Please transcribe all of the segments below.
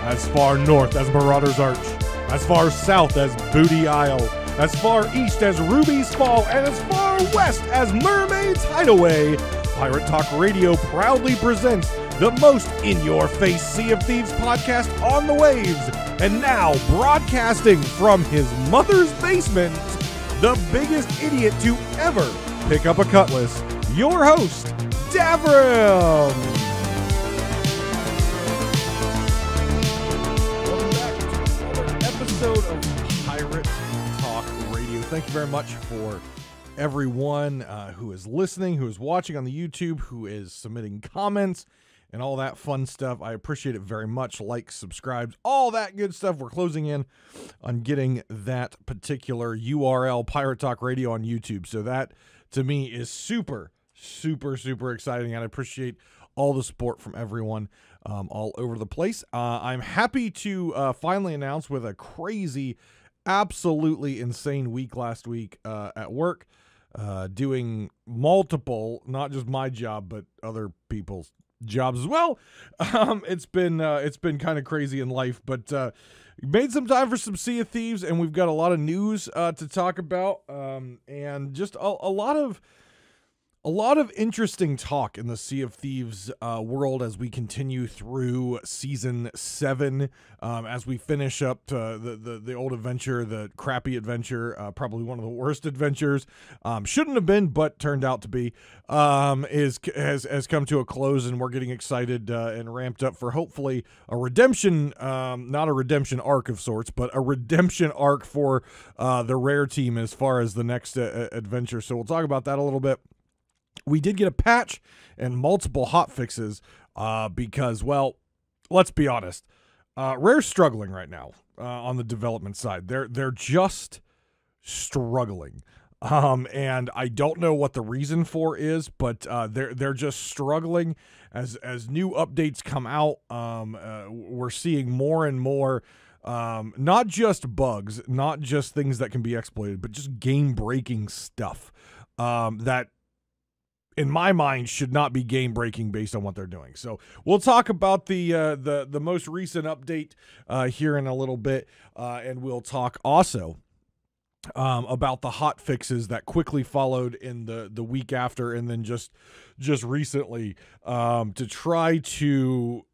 as far north as Marauder's Arch, as far south as Booty Isle, as far east as Ruby's Fall, and as far west as Mermaid's Hideaway. Pirate Talk Radio proudly presents the most in-your-face Sea of Thieves podcast on the waves. And now, broadcasting from his mother's basement, the biggest idiot to ever pick up a cutlass, your host, Davrim. Welcome back to another episode of Pirate Talk Radio. Thank you very much for everyone who is listening, who is watching on the YouTube, who is submitting comments, and all that fun stuff. I appreciate it very much. Like, subscribe, all that good stuff. We're closing in on getting that particular URL, Pirate Talk Radio, on YouTube. So that, to me, is super exciting, and I appreciate all the support from everyone all over the place. I'm happy to finally announce, with a crazy, absolutely insane week last week at work, doing multiple, not just my job, but other people's jobs as well. It's been kind of crazy in life, but made some time for some Sea of Thieves, and we've got a lot of news to talk about, and just a lot of interesting talk in the Sea of Thieves world as we continue through Season 7, as we finish up the old adventure, the crappy adventure, probably one of the worst adventures, shouldn't have been, but turned out to be, has come to a close, and we're getting excited and ramped up for hopefully a redemption, not a redemption arc of sorts, but a redemption arc for the Rare team as far as the next adventure. So we'll talk about that a little bit. We did get a patch and multiple hotfixes because, well, let's be honest, Rare's struggling right now on the development side. They're just struggling, and I don't know what the reason for is, but they're just struggling as new updates come out. We're seeing more and more. Not just bugs, not just things that can be exploited, but just game-breaking stuff that, in my mind, should not be game-breaking based on what they're doing. So we'll talk about the most recent update here in a little bit, and we'll talk also about the hot fixes that quickly followed in the week after, and then just recently to try to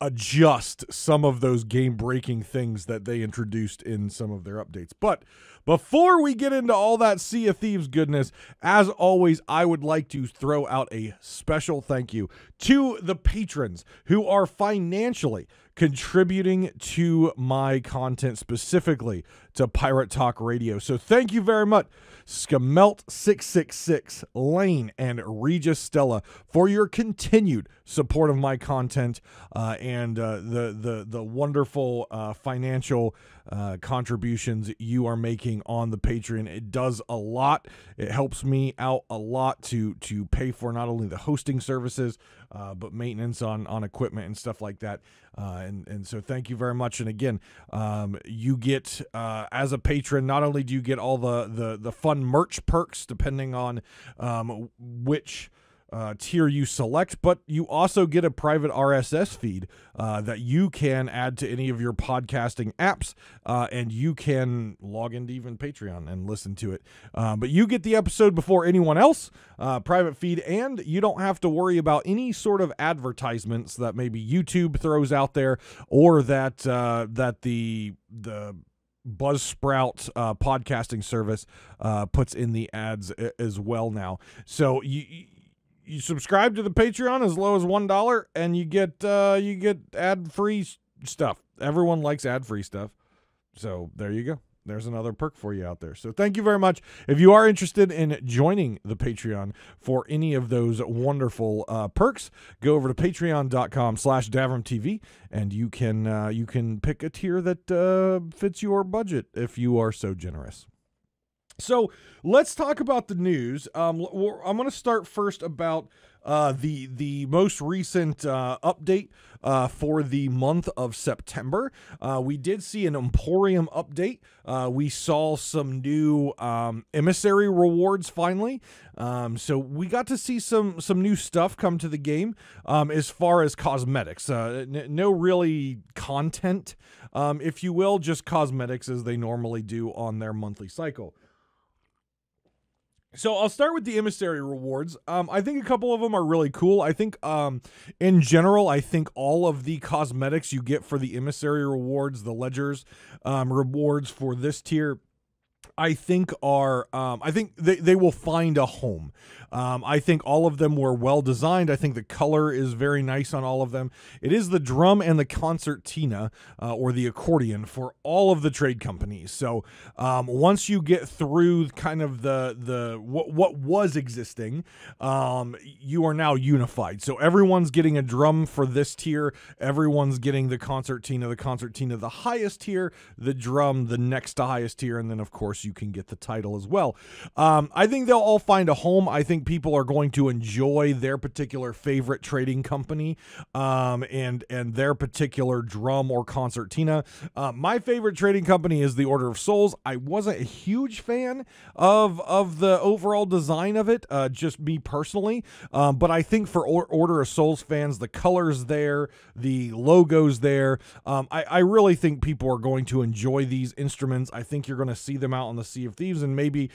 adjust some of those game-breaking things that they introduced in some of their updates. But before we get into all that Sea of Thieves goodness, as always, I would like to throw out a special thank you to the patrons who are financially contributing to my content, specifically to Pirate Talk Radio. So thank you very much, Skamelt666, Lane, and Regis Stella, for your continued support of my content and the wonderful financial contributions you are making on the Patreon. It does a lot. It helps me out a lot to pay for not only the hosting services, but maintenance on equipment and stuff like that. And so thank you very much. And again, you get, as a patron, not only do you get all the fun merch perks depending on which tier you select, but you also get a private RSS feed that you can add to any of your podcasting apps, and you can log into even Patreon and listen to it. But you get the episode before anyone else, private feed, and you don't have to worry about any sort of advertisements that maybe YouTube throws out there, or that the Buzzsprout podcasting service puts in the ads as well now. So you subscribe to the Patreon as low as $1, and you get ad-free stuff. Everyone likes ad-free stuff. So there you go. There's another perk for you out there. So thank you very much. If you are interested in joining the Patreon for any of those wonderful perks, go over to patreon.com/DavrimTV, and you can pick a tier that fits your budget if you are so generous. So let's talk about the news. I'm going to start first about the most recent update for the month of September. We did see an Emporium update. We saw some new emissary rewards finally. So we got to see some new stuff come to the game as far as cosmetics. No really content, if you will, just cosmetics as they normally do on their monthly cycle. So I'll start with the emissary rewards. I think a couple of them are really cool. I think in general, I think all of the cosmetics you get for the emissary rewards, the ledgers rewards for this tier, I think are, I think they will find a home. I think all of them were well designed. I think the color is very nice on all of them. It is the drum and the concertina, or the accordion for all of the trade companies. So once you get through kind of what was existing, you are now unified. So everyone's getting a drum for this tier. Everyone's getting the concertina the highest tier, the drum the next to highest tier, and then of course you can get the title as well. I think they'll all find a home. I think people are going to enjoy their particular favorite trading company and their particular drum or concertina. My favorite trading company is the Order of Souls. I wasn't a huge fan of the overall design of it, just me personally, but I think for Order of Souls fans, the colors there, the logos there, I really think people are going to enjoy these instruments. I think you're going to see them out on the Sea of Thieves, and maybe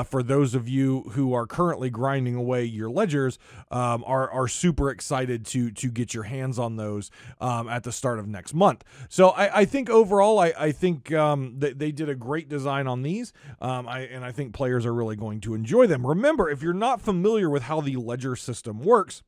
for those of you who are currently grinding away your ledgers, are super excited to get your hands on those at the start of next month. So I think overall, I think they did a great design on these, and I think players are really going to enjoy them. Remember, if you're not familiar with how the ledger system works,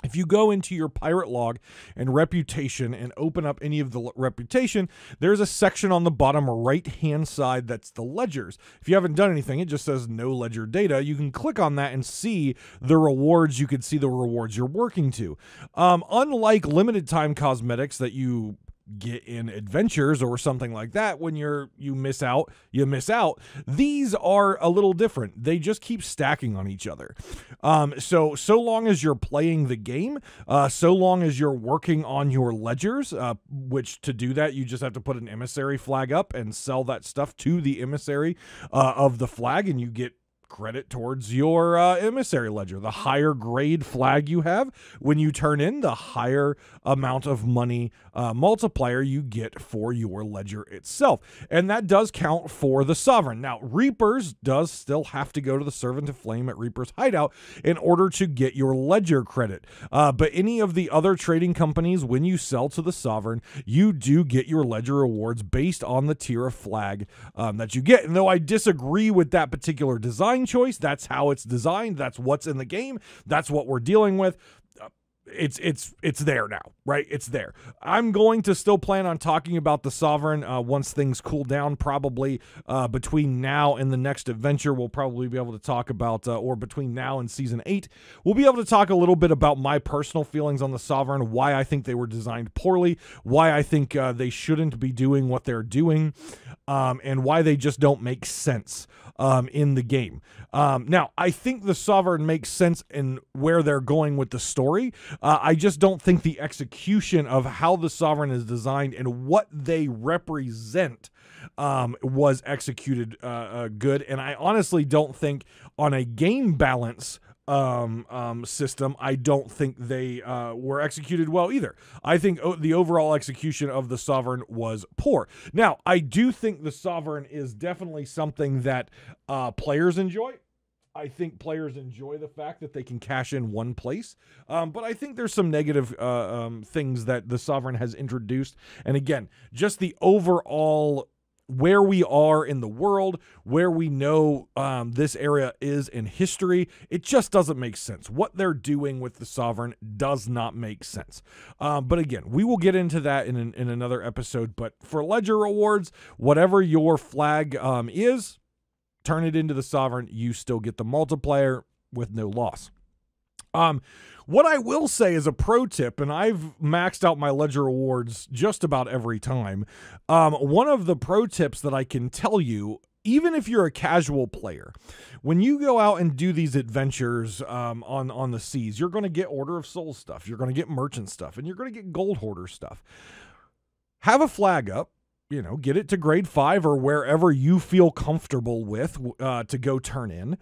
if you go into your pirate log and reputation and open up any of the reputation, there's a section on the bottom right-hand side that's the ledgers. If you haven't done anything, it just says no ledger data. You can click on that and see the rewards. You can see the rewards you're working to. Unlike limited time cosmetics that you get in adventures or something like that, when you miss out. These are a little different. They just keep stacking on each other. So long as you're playing the game, so long as you're working on your ledgers, which to do that, you just have to put an emissary flag up and sell that stuff to the emissary of the flag, and you get credit towards your emissary ledger. The higher grade flag you have, when you turn in, the higher amount of money multiplier you get for your ledger itself. And that does count for the Sovereign. Now, Reapers does still have to go to the Servant of Flame at Reaper's Hideout in order to get your ledger credit. But any of the other trading companies, when you sell to the Sovereign, you do get your ledger rewards based on the tier of flag that you get. And though I disagree with that particular design choice, that's how it's designed, that's what's in the game, that's what we're dealing with. It's there now, right? It's there. I'm going to still plan on talking about the Sovereign once things cool down, probably between now and the next adventure. We'll probably be able to talk about, or between now and Season 8, we'll be able to talk a little bit about my personal feelings on the Sovereign, why I think they were designed poorly, why I think they shouldn't be doing what they're doing, and why they just don't make sense in the game. Now, I think the Sovereign makes sense in where they're going with the story. I just don't think the execution of how the Sovereign is designed and what they represent was executed good. And I honestly don't think on a game balance system, I don't think they were executed well either. I think the overall execution of the Sovereign was poor. Now, I do think the Sovereign is definitely something that players enjoy. I think players enjoy the fact that they can cash in one place. But I think there's some negative things that the Sovereign has introduced. And again, just the overall where we are in the world, where we know this area is in history, it just doesn't make sense. What they're doing with the Sovereign does not make sense. But again, we will get into that in another episode. But for ledger rewards, whatever your flag is, turn it into the Sovereign, you still get the multiplier with no loss. What I will say is a pro tip, and I've maxed out my ledger rewards just about every time. One of the pro tips that I can tell you even if you're a casual player, when you go out and do these adventures on the seas, you're going to get Order of Souls stuff, you're going to get merchant stuff, and you're going to get gold hoarder stuff. Have a flag up, get it to grade 5 or wherever you feel comfortable with to go turn in.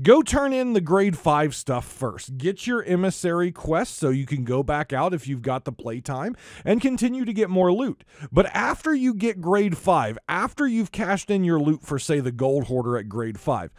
Go turn in the grade 5 stuff first. Get your emissary quest so you can go back out if you've got the playtime and continue to get more loot. But after you get grade 5, after you've cashed in your loot for, say, the gold hoarder at grade 5,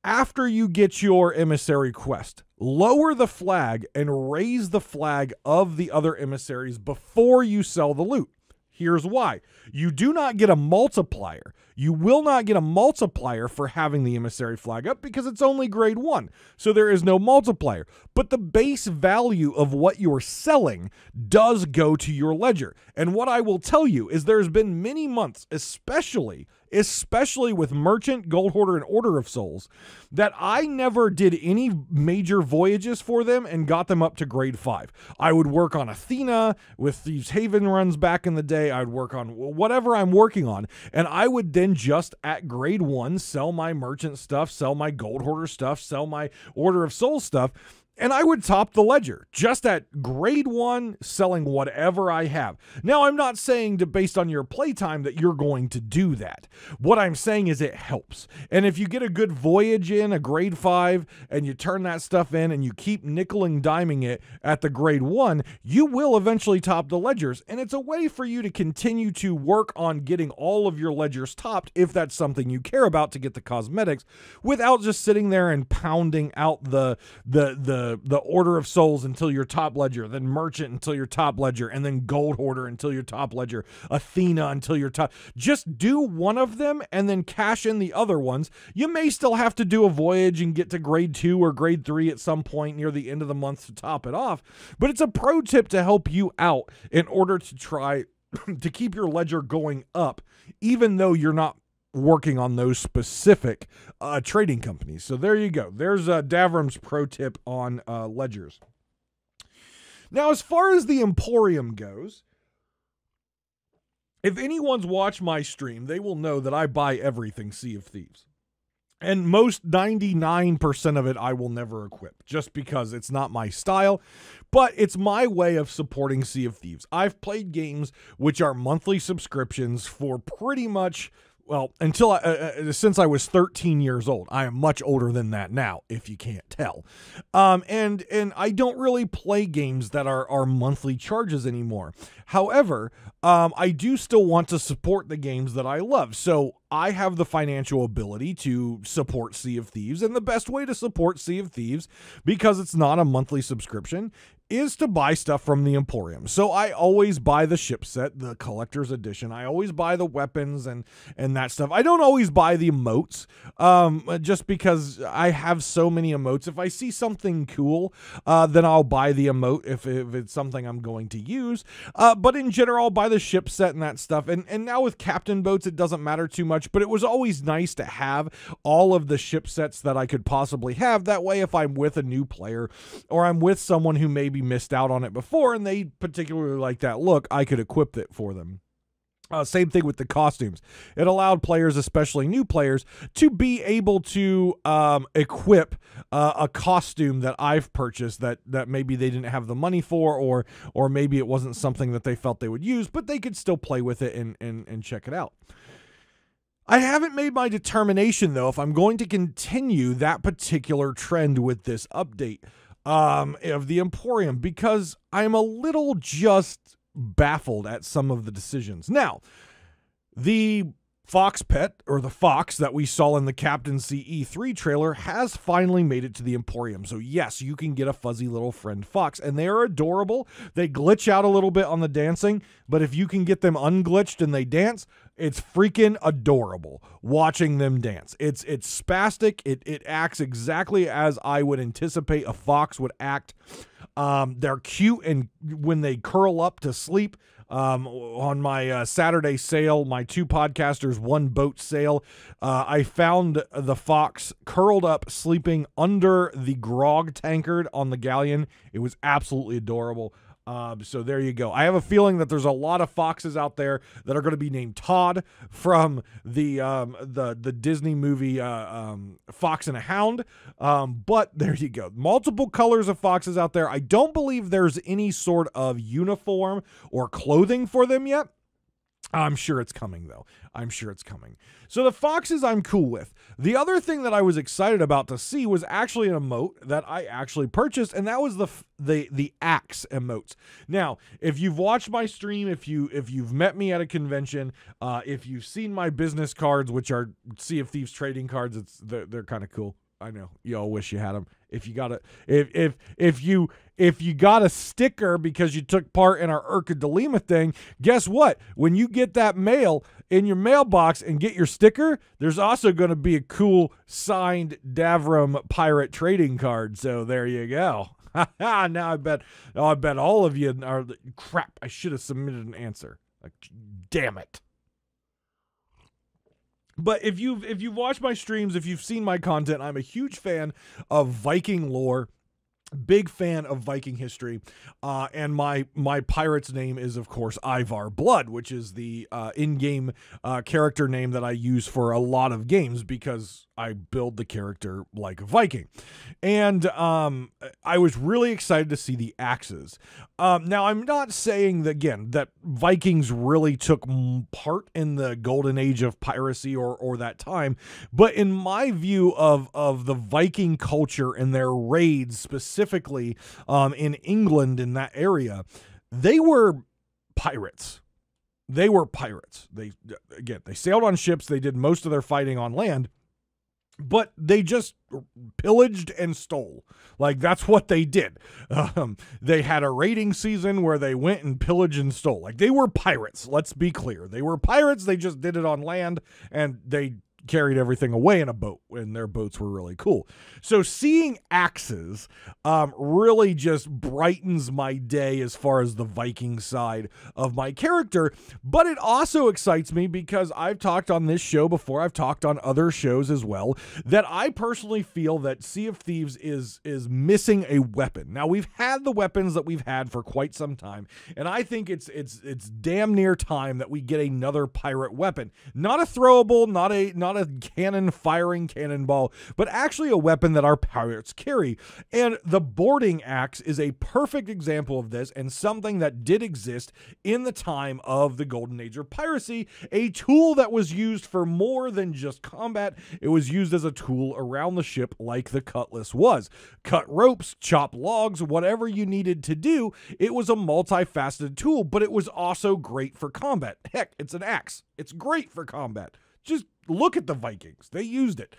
after you get your emissary quest, lower the flag and raise the flag of the other emissaries before you sell the loot. Here's why. You do not get a multiplier. You will not get a multiplier for having the emissary flag up because it's only grade 1. So there is no multiplier. But the base value of what you're selling does go to your ledger. And what I will tell you is there's been many months, especially with Merchant, Gold Hoarder, and Order of Souls, that I never did any major voyages for them and got them up to grade 5. I would work on Athena with Thieves Haven runs back in the day. I would work on whatever I'm working on, and I would then just at grade 1 sell my Merchant stuff, sell my Gold Hoarder stuff, sell my Order of Souls stuff, and I would top the ledger just at grade 1, selling whatever I have. Now, I'm not saying that based on your playtime that you're going to do that. What I'm saying is it helps. And if you get a good voyage in, a grade 5, and you turn that stuff in and you keep nickel and diming it at the grade 1, you will eventually top the ledgers. And it's a way for you to continue to work on getting all of your ledgers topped if that's something you care about to get the cosmetics without just sitting there and pounding out the Order of Souls until your top ledger, then Merchant until your top ledger, and then Gold Hoarder until your top ledger, Athena until your top. Just do one of them and then cash in the other ones. You may still have to do a voyage and get to grade 2 or grade 3 at some point near the end of the month to top it off, but it's a pro tip to help you out in order to try to keep your ledger going up, even though you're not working on those specific trading companies. So there you go. There's Davrim's pro tip on ledgers. Now, as far as the Emporium goes, if anyone's watched my stream, they will know that I buy everything Sea of Thieves. And most 99% of it I will never equip just because it's not my style, but it's my way of supporting Sea of Thieves. I've played games which are monthly subscriptions for pretty much, well, until since I was 13 years old. I am much older than that now, if you can't tell. And I don't really play games that are monthly charges anymore. However, I do still want to support the games that I love. So I have the financial ability to support Sea of Thieves, and the best way to support Sea of Thieves, because it's not a monthly subscription, is to buy stuff from the Emporium. So I always buy the ship set, the collector's edition. I always buy the weapons and that stuff. I don't always buy the emotes, just because I have so many emotes. If I see something cool, then I'll buy the emote if it's something I'm going to use. But in general, I'll buy the ship set and that stuff. And now with captain boats, it doesn't matter too much, but it was always nice to have all of the ship sets that I could possibly have. That way, if I'm with a new player or I'm with someone who maybe missed out on it before and they particularly like that look, I could equip it for them. Same thing with the costumes. It allowed players, especially new players, to be able to equip a costume that I've purchased that maybe they didn't have the money for, or maybe it wasn't something that they felt they would use, but they could still play with it and check it out. I haven't made my determination, though, if I'm going to continue that particular trend with this update of the Emporium, because I'm a little just baffled at some of the decisions. Now, the fox pet, or the fox that we saw in the Captaincy E3 trailer, has finally made it to the Emporium. So yes, you can get a fuzzy little friend fox, and they are adorable. They glitch out a little bit on the dancing, but if you can get them unglitched and they dance, it's freaking adorable watching them dance. It's spastic. It acts exactly as I would anticipate a fox would act. They're cute, and when they curl up to sleep, on my Saturday sale, my 2 podcasters, 1 boat sale, I found the fox curled up, sleeping under the grog tankard on the galleon. It was absolutely adorable. So there you go. I have a feeling that there's a lot of foxes out there that are going to be named Todd from the Disney movie Fox and a Hound. But there you go. Multiple colors of foxes out there. I don't believe there's any sort of uniform or clothing for them yet. I'm sure it's coming, though. I'm sure it's coming. So the foxes I'm cool with. The other thing that I was excited about to see was actually an emote that I actually purchased, and that was the Axe Emotes. Now, if you've watched my stream, if you've met me at a convention, if you've seen my business cards, which are Sea of Thieves trading cards, they're kind of cool. I know you all wish you had them. If you got if you got a sticker because you took part in our Urca Delima thing, guess what? When you get that mail in your mailbox and get your sticker, there's also going to be a cool signed Davrim pirate trading card. So there you go. Now I bet all of you are crap. I should have submitted an answer. Like, damn it. But if you've watched my streams, if you've seen my content, I'm a huge fan of Viking lore, big fan of Viking history, and my pirate's name is, of course, Ivar Blood, which is the in-game character name that I use for a lot of games because I build the character like a Viking. And I was really excited to see the axes. Now, I'm not saying that, again, that Vikings really took part in the golden age of piracy or that time, but in my view of the Viking culture and their raids specifically in England, in that area, they were pirates. They were pirates. They sailed on ships. They did most of their fighting on land. But they just pillaged and stole. Like, that's what they did. They had a raiding season where they went and pillaged and stole. Like, they were pirates. Let's be clear. They were pirates. They just did it on land, and they carried everything away in a boat, and their boats were really cool. So seeing axes really just brightens my day as far as the Viking side of my character, but it also excites me because I've talked on this show before, I've talked on other shows as well, that I personally feel that Sea of Thieves is missing a weapon. Now, we've had the weapons that we've had for quite some time, and I think it's damn near time that we get another pirate weapon. Not a throwable, not a cannon firing cannonball, but actually a weapon that our pirates carry. And the boarding axe is a perfect example of this, and something that did exist in the time of the golden age of piracy, a tool that was used for more than just combat. It was used as a tool around the ship, like the cutlass was. Cut ropes, chop logs, whatever you needed to do. It was a multifaceted tool, but it was also great for combat. Heck, it's an axe. It's great for combat. Just look at the Vikings. They used it.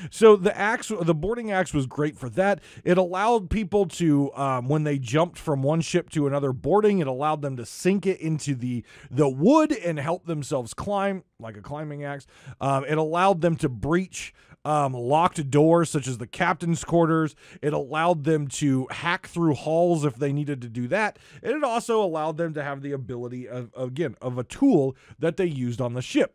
So the boarding axe was great for that. It allowed people to, when they jumped from one ship to another boarding, it allowed them to sink it into the wood and help themselves climb, like a climbing axe. It allowed them to breach locked doors, such as the captain's quarters. It allowed them to hack through halls if they needed to do that. And it also allowed them to have the ability of a tool that they used on the ship.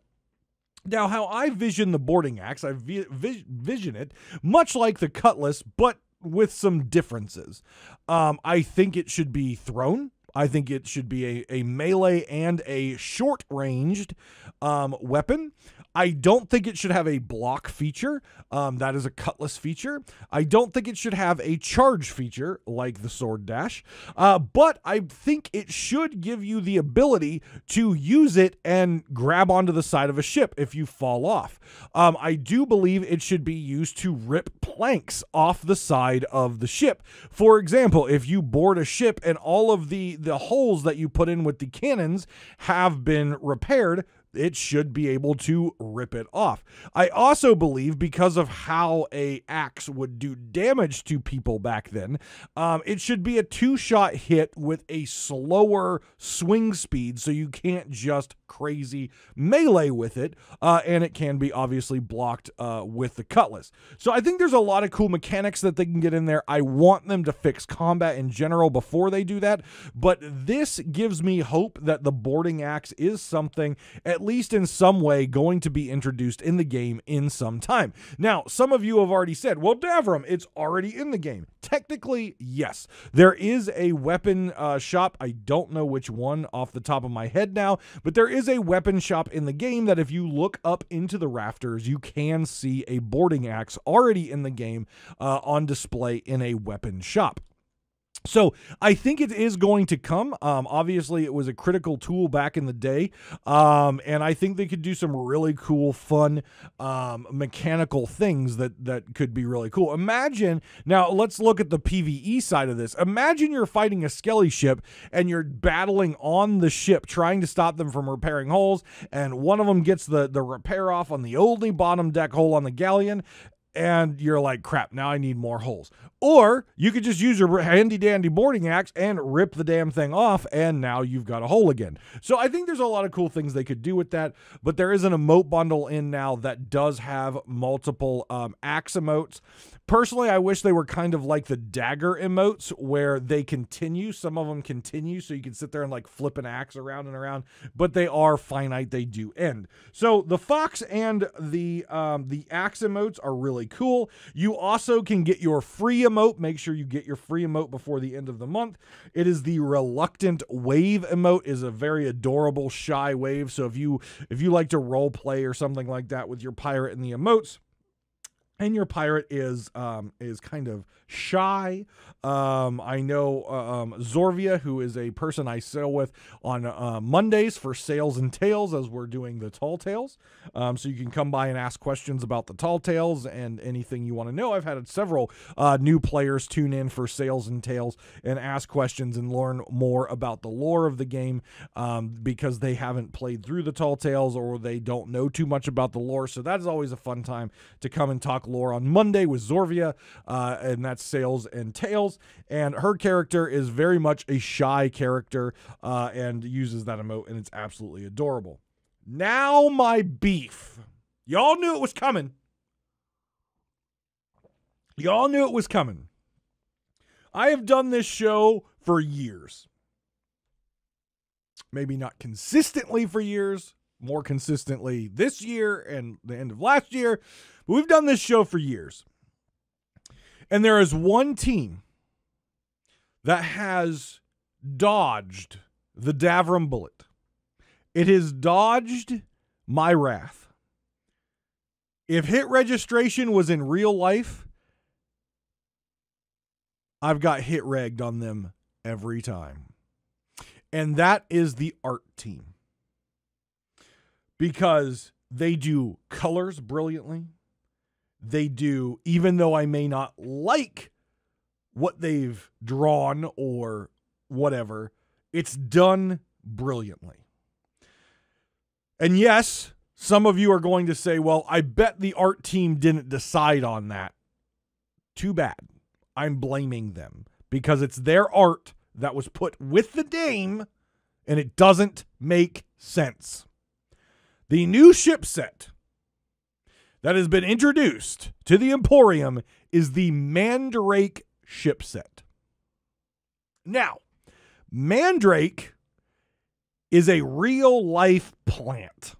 Now, how I vision the boarding axe, I vision it much like the cutlass, but with some differences. I think it should be thrown. I think it should be a melee and a short-ranged weapon. I don't think it should have a block feature. That is a cutlass feature. I don't think it should have a charge feature like the sword dash. But I think it should give you the ability to use it and grab onto the side of a ship if you fall off. I do believe it should be used to rip planks off the side of the ship. For example, if you board a ship and all of the holes that you put in with the cannons have been repaired, it should be able to rip it off. I also believe, because of how a axe would do damage to people back then, it should be a 2-shot hit with a slower swing speed, so you can't just crazy melee with it, and it can be obviously blocked with the cutlass. So I think there's a lot of cool mechanics that they can get in there. I want them to fix combat in general before they do that, but this gives me hope that the boarding axe is something, at least in some way going to be introduced in the game in some time. Now, some of you have already said, well, Davrim, it's already in the game. Technically, yes. There is a weapon shop. I don't know which one off the top of my head now, but there is a weapon shop in the game that if you look up into the rafters, you can see a boarding axe already in the game on display in a weapon shop. So I think it is going to come. Obviously, it was a critical tool back in the day, and I think they could do some really cool, fun mechanical things that could be really cool. Imagine, now let's look at the PvE side of this. Imagine you're fighting a skelly ship, and you're battling on the ship, trying to stop them from repairing holes, and one of them gets the repair off on the only bottom deck hole on the galleon, and you're like, crap, now I need more holes. Or you could just use your handy-dandy boarding axe and rip the damn thing off, and now you've got a hole again. So I think there's a lot of cool things they could do with that, but there is an emote bundle in now that does have multiple Axe Emotes. Personally, I wish they were kind of like the dagger emotes, where they continue. Some of them continue, so you can sit there and like flip an axe around and around, but they are finite. They do end. So the fox and the Axe Emotes are really cool. You also can get your free emote. Make sure you get your free emote before the end of the month. It is the Reluctant Wave emote. Is a very adorable, shy wave. So if you like to role play or something like that with your pirate and the emotes, and your pirate is kind of shy. I know Zorvia, who is a person I sail with on Mondays for Sales and Tales, as we're doing the Tall Tales. So you can come by and ask questions about the Tall Tales and anything you want to know. I've had several new players tune in for Sales and Tales and ask questions and learn more about the lore of the game because they haven't played through the Tall Tales or they don't know too much about the lore. So that is always a fun time to come and talk lore on Monday with Zorvia, and that's Sales and Tales. And her character is very much a shy character and uses that emote, and it's absolutely adorable. Now my beef. Y'all knew it was coming. Y'all knew it was coming. I have done this show for years. Maybe not consistently for years, more consistently this year and the end of last year, but we've done this show for years. And there is one team that has dodged the Davrim bullet. It has dodged my wrath. If hit registration was in real life, I've got hit regged on them every time. And that is the art team. Because they do colors brilliantly. They do, even though I may not like what they've drawn or whatever, it's done brilliantly. And yes, some of you are going to say, well, I bet the art team didn't decide on that. Too bad. I'm blaming them because it's their art that was put with the game and it doesn't make sense. The new ship set that has been introduced to the Emporium is the Mandrake Ship Set. Now, Mandrake is a real-life plant.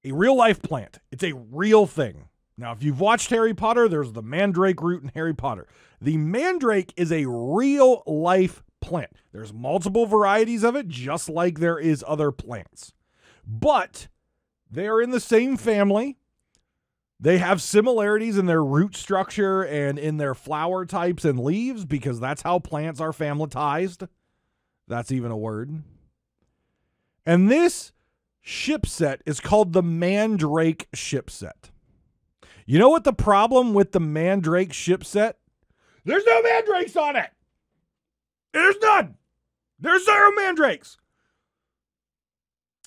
A real-life plant. It's a real thing. Now, if you've watched Harry Potter, there's the Mandrake root in Harry Potter. The Mandrake is a real-life plant. There's multiple varieties of it, just like there is other plants. But they are in the same family. They have similarities in their root structure and in their flower types and leaves because that's how plants are familitized. That's even a word. And this ship set is called the Mandrake Ship Set. You know what the problem with the Mandrake Ship Set? There's no mandrakes on it. There's none. There's 0 mandrakes.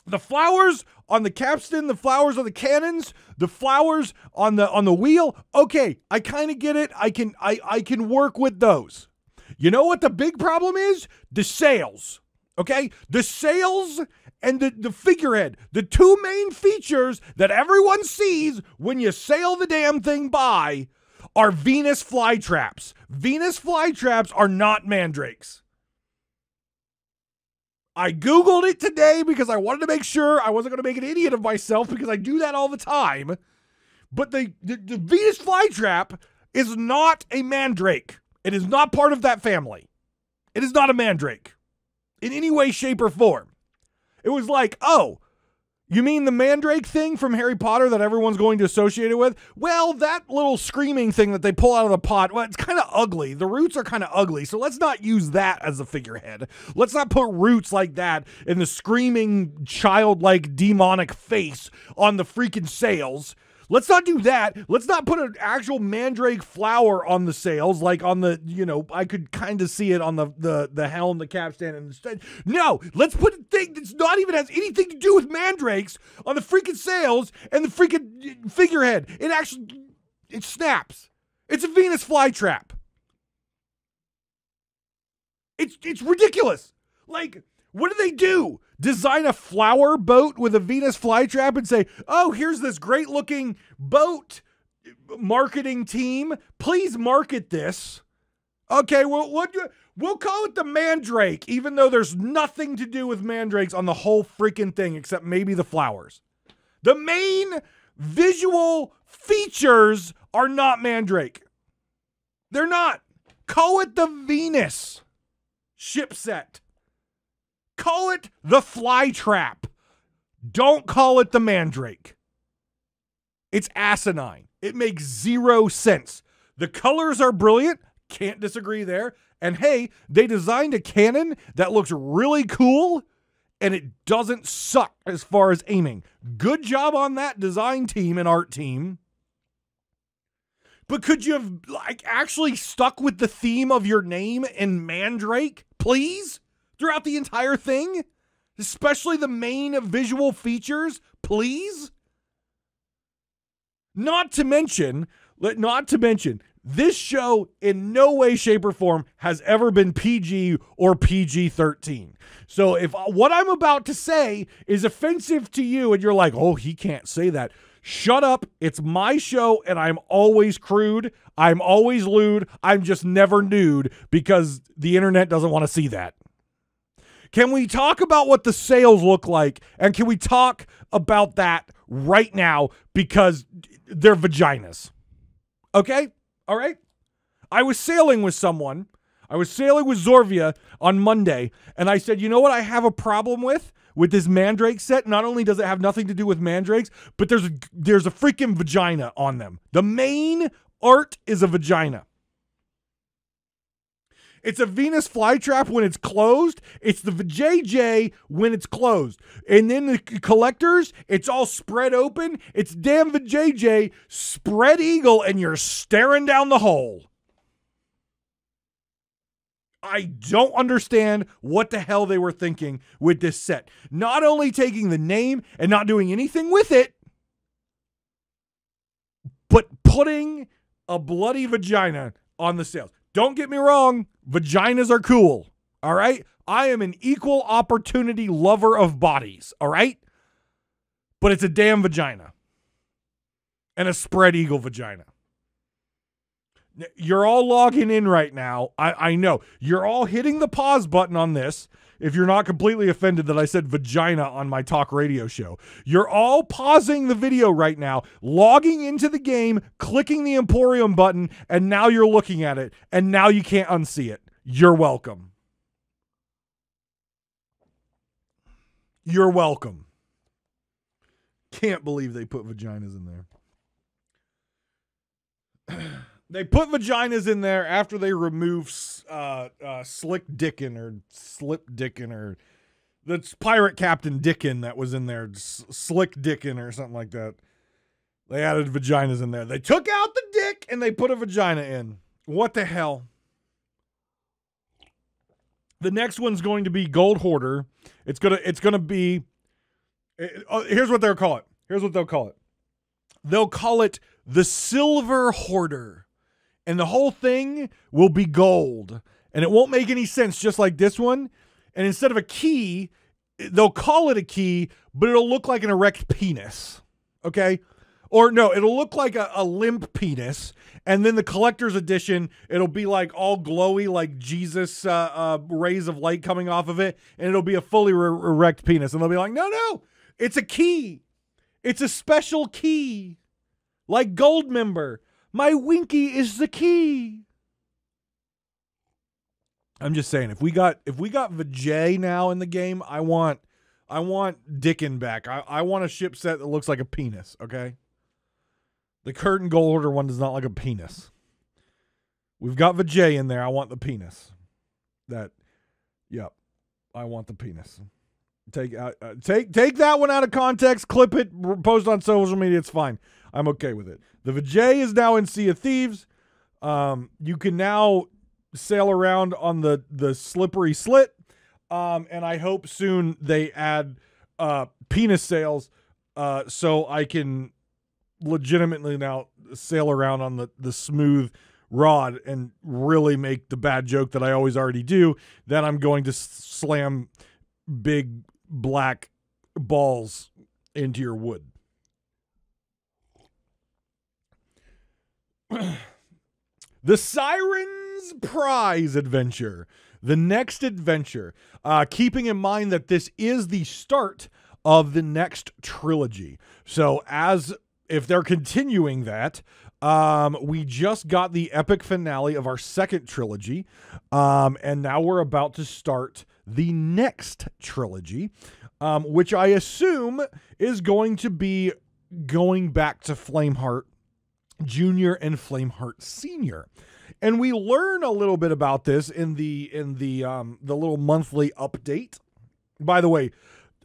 The flowers on the capstan, the flowers on the cannons, the flowers on the wheel. Okay, I kind of get it. I can work with those. You know what the big problem is? The sails. Okay? The sails and the figurehead. The two main features that everyone sees when you sail the damn thing by are Venus flytraps. Venus flytraps are not mandrakes. I Googled it today because I wanted to make sure I wasn't going to make an idiot of myself because I do that all the time. But the Venus flytrap is not a mandrake. It is not part of that family. It is not a mandrake in any way, shape, or form. It was like, oh, you mean the mandrake thing from Harry Potter that everyone's going to associate it with? Well, that little screaming thing that they pull out of the pot, well, it's kind of ugly. The roots are kind of ugly, so let's not use that as a figurehead. Let's not put roots like that in the screaming, childlike, demonic face on the freaking sails. Let's not do that. Let's not put an actual mandrake flower on the sails, like on the, I could kind of see it on the helm, the capstan, and instead. No, let's put a thing that's not even has anything to do with mandrakes on the freaking sails and the freaking figurehead. It snaps. It's a Venus flytrap. It's ridiculous. Like, what do? Design a flower boat with a Venus flytrap and say, oh, here's this great looking boat marketing team. Please market this. Okay, well, we'll call it the Mandrake, even though there's nothing to do with mandrakes on the whole freaking thing except maybe the flowers. The main visual features are not mandrake. They're not. Call it the Venus Ship Set. Call it the Flytrap. Don't call it the Mandrake. It's asinine. It makes zero sense. The colors are brilliant. Can't disagree there. And hey, they designed a cannon that looks really cool and it doesn't suck as far as aiming. Good job on that design team and art team. But could you have actually stuck with the theme of your name in Mandrake, please? Throughout the entire thing? Especially the main visual features, please? Not to mention, this show in no way, shape, or form has ever been PG or PG-13. So if what I'm about to say is offensive to you and you're like, oh, he can't say that. Shut up. It's my show and I'm always crude. I'm always lewd. I'm just never nude because the internet doesn't want to see that. Can we talk about what the sails look like? And can we talk about that right now? Because they're vaginas. Okay? All right? I was sailing with someone. I was sailing with Zorvia on Monday. And I said, you know what I have a problem with this Mandrake set? Not only does it have nothing to do with mandrakes, but there's a freaking vagina on them. The main art is a vagina. It's a Venus flytrap when it's closed. It's the JJ when it's closed. And then the collectors, it's all spread open. It's damn JJ spread eagle and you're staring down the hole. I don't understand what the hell they were thinking with this set. Not only taking the name and not doing anything with it, but putting a bloody vagina on the sails. Don't get me wrong, vaginas are cool, all right? I am an equal opportunity lover of bodies, all right? But it's a damn vagina. And a spread eagle vagina. You're all logging in right now. I know. You're all hitting the pause button on this if you're not completely offended that I said vagina on my talk radio show. You're all pausing the video right now, logging into the game, clicking the Emporium button, and now you're looking at it, and now you can't unsee it. You're welcome. You're welcome. Can't believe they put vaginas in there. They put vaginas in there after they remove Slick Dickin or Slip Dickin or that's Pirate Captain Dickin that was in there. Slick Dickin or something like that. They added vaginas in there. They took out the dick and they put a vagina in. What the hell? The next one's going to be Gold Hoarder. It's gonna be. Here's what they'll call it. They'll call it the Silver Hoarder. And the whole thing will be gold. And it won't make any sense, just like this one. And instead of a key, they'll call it a key, but it'll look like an erect penis. Okay? Or no, it'll look like a limp penis. And then the collector's edition, it'll be like all glowy, like Jesus rays of light coming off of it. And it'll be a fully erect penis. And they'll be like, no, it's a key. It's a special key. Like Goldmember. My Winky is the key. I'm just saying, if we got Vijay now in the game, I want Dickin back. I want a ship set that looks like a penis, okay? The curtain gold order one does not like a penis. We've got Vijay in there. I want the penis. I want the penis. Take that one out of context, clip it, post on social media. It's fine. I'm okay with it. The Vijay is now in Sea of Thieves. You can now sail around on the slippery slit. And I hope soon they add penis sails so I can legitimately now sail around on the smooth rod and really make the bad joke that I always already do, that I'm going to slam big black balls into your wood. The Sirens Prize adventure. The next adventure. Keeping in mind that this is the start of the next trilogy. So if they're continuing that, we just got the epic finale of our second trilogy. And now we're about to start the next trilogy, which I assume is going to be going back to Flameheart Junior and Flameheart Senior. And we learn a little bit about this in the little monthly update. By the way,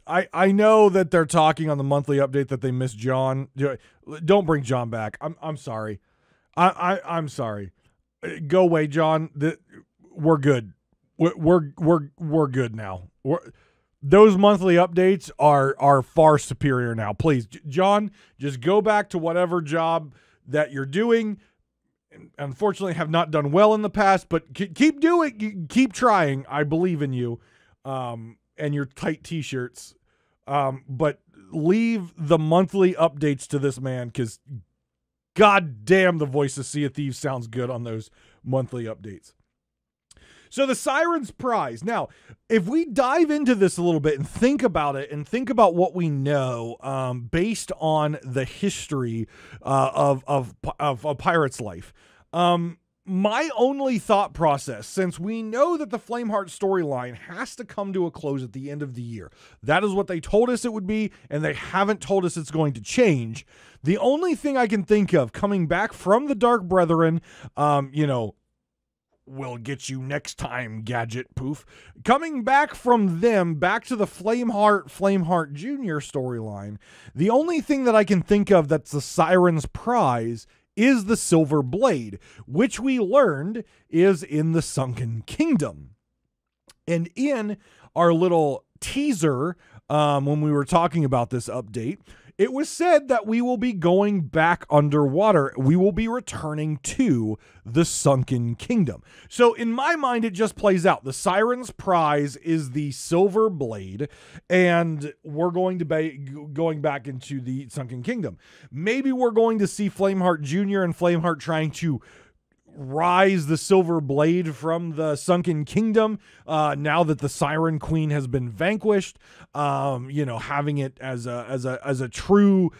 I know that they're talking on the monthly update that they miss John. Don't bring John back. I'm sorry. I'm sorry. Go away, John. We're good. We're good now. Those monthly updates are far superior now. Please, John, just go back to whatever job that you're doing. Unfortunately, have not done well in the past, but keep doing, keep trying. I believe in you, and your tight t-shirts. But leave the monthly updates to this man, because god damn, the voice of Sea of Thieves sounds good on those monthly updates. So the Sirens Prize. Now, if we dive into this a little bit and think about it and think about what we know based on the history of a pirate's life, my only thought process, since we know that the Flameheart storyline has to come to a close at the end of the year, that is what they told us it would be, and they haven't told us it's going to change. The only thing I can think of coming back from the Dark Brethren, we'll get you next time, Gadget Poof. Coming back from them, back to the Flameheart Jr. storyline, the only thing that I can think of that's the Sirens Prize is the Silver Blade, which we learned is in the Sunken Kingdom. And in our little teaser, when we were talking about this update, it was said that we will be going back underwater. We will be returning to the Sunken Kingdom. So in my mind, it just plays out. The Sirens Prize is the Silver Blade, and we're going to be going back into the Sunken Kingdom. Maybe we're going to see Flameheart Jr. and Flameheart trying to rise the Silver Blade from the Sunken Kingdom now that the Siren Queen has been vanquished, having it as a true,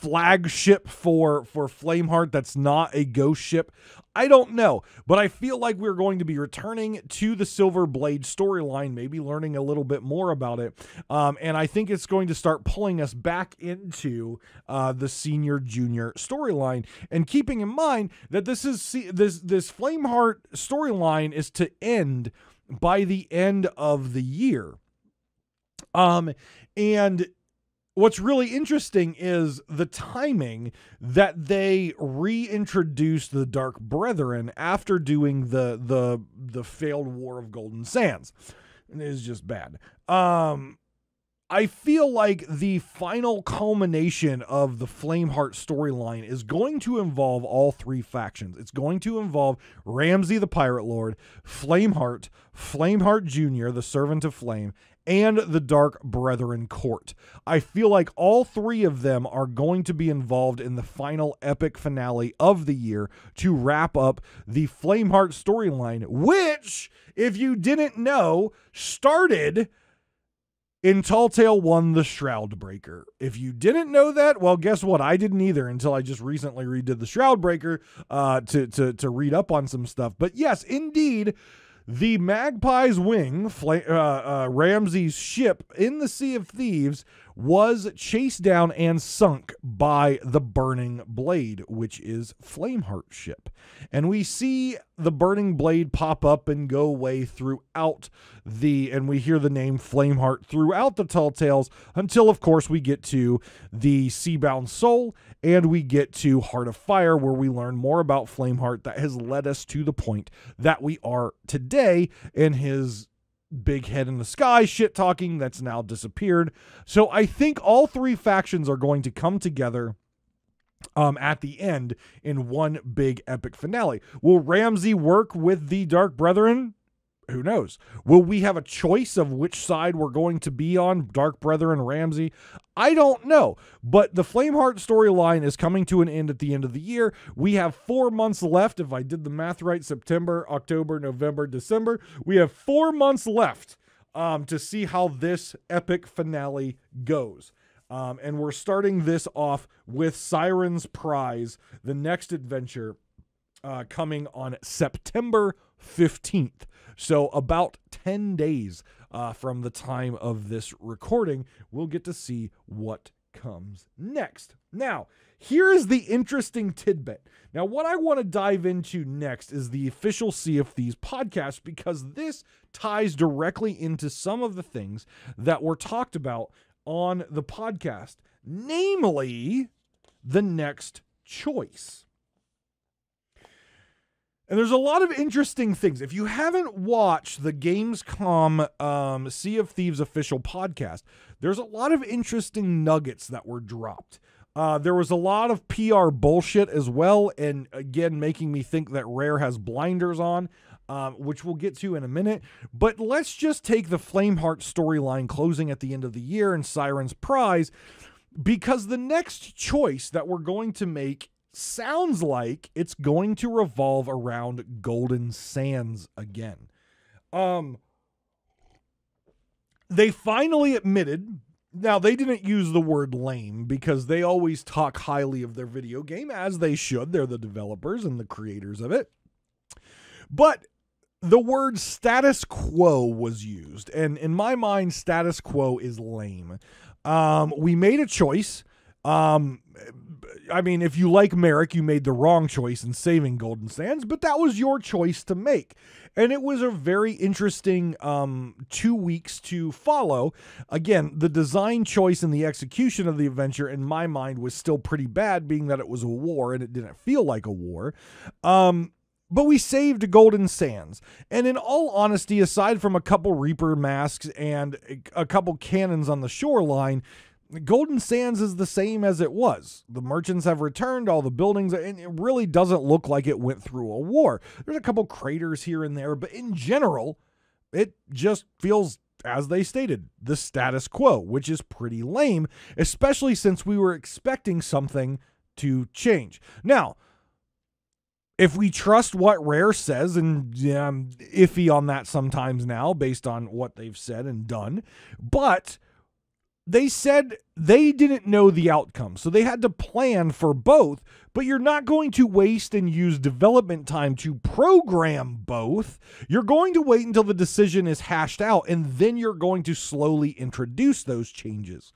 flagship for Flameheart that's not a ghost ship. I don't know, but I feel like we're going to be returning to the Silver Blade storyline, maybe learning a little bit more about it, and I think it's going to start pulling us back into the Senior Junior storyline, and keeping in mind that this Flameheart storyline is to end by the end of the year, and what's really interesting is the timing that they reintroduced the Dark Brethren after doing the failed War of Golden Sands. It is just bad. I I feel like the final culmination of the Flameheart storyline is going to involve all three factions. It's going to involve Ramsey the Pirate Lord, Flameheart, Flameheart Jr., the Servant of Flame, and the Dark Brethren Court. I feel like all three of them are going to be involved in the final epic finale of the year to wrap up the Flameheart storyline, which, if you didn't know, started in Tall Tale 1, The Shroudbreaker. If you didn't know that, well, guess what? I didn't either until I just recently redid The Shroudbreaker to read up on some stuff. But yes, indeed, the Magpie's Wing, Ramsey's ship in the Sea of Thieves, was chased down and sunk by the Burning Blade, which is Flameheart's ship. And we see the Burning Blade pop up and go away throughout and we hear the name Flameheart throughout the Tall Tales until, of course, we get to the Seabound Soul and we get to Heart of Fire, where we learn more about Flameheart that has led us to the point that we are today in his big head in the sky shit talking that's now disappeared. So I think all three factions are going to come together at the end in one big epic finale. Will Ramsey work with the Dark Brethren? Who knows? Will we have a choice of which side we're going to be on, Dark Brethren, Ramsey? I don't know, but the Flameheart storyline is coming to an end at the end of the year. We have 4 months left. If I did the math right, September, October, November, December, we have 4 months left to see how this epic finale goes. And we're starting this off with Sirens Prize, the next adventure coming on September 15th. So about 10 days from the time of this recording, we'll get to see what comes next. Now, here is the interesting tidbit. Now, what I want to dive into next is the official Sea of Thieves podcast, because this ties directly into some of the things that were talked about on the podcast, namely the next choice. And there's a lot of interesting things. If you haven't watched the Gamescom Sea of Thieves official podcast, there's a lot of interesting nuggets that were dropped. There was a lot of PR bullshit as well, and again, making me think that Rare has blinders on, which we'll get to in a minute. But let's just take the Flameheart storyline closing at the end of the year and Sirens Prize, because the next choice that we're going to make sounds like it's going to revolve around Golden Sands again. They finally admitted, now they didn't use the word lame because they always talk highly of their video game, as they should. They're the developers and the creators of it. But the word status quo was used, and in my mind, status quo is lame. We made a choice. I mean, if you like Merrick, you made the wrong choice in saving Golden Sands, but that was your choice to make. And it was a very interesting 2 weeks to follow. Again, the design choice and the execution of the adventure, in my mind, was still pretty bad, being that it was a war and it didn't feel like a war. But we saved Golden Sands. And in all honesty, aside from a couple Reaper masks and a couple cannons on the shoreline, Golden Sands is the same as it was. The merchants have returned, all the buildings, and it really doesn't look like it went through a war. There's a couple craters here and there, but in general, it just feels, as they stated, the status quo, which is pretty lame, especially since we were expecting something to change. Now, if we trust what Rare says, and I'm iffy on that sometimes now based on what they've said and done, but they said they didn't know the outcome, so they had to plan for both, but you're not going to waste and use development time to program both. You're going to wait until the decision is hashed out, and then you're going to slowly introduce those changes.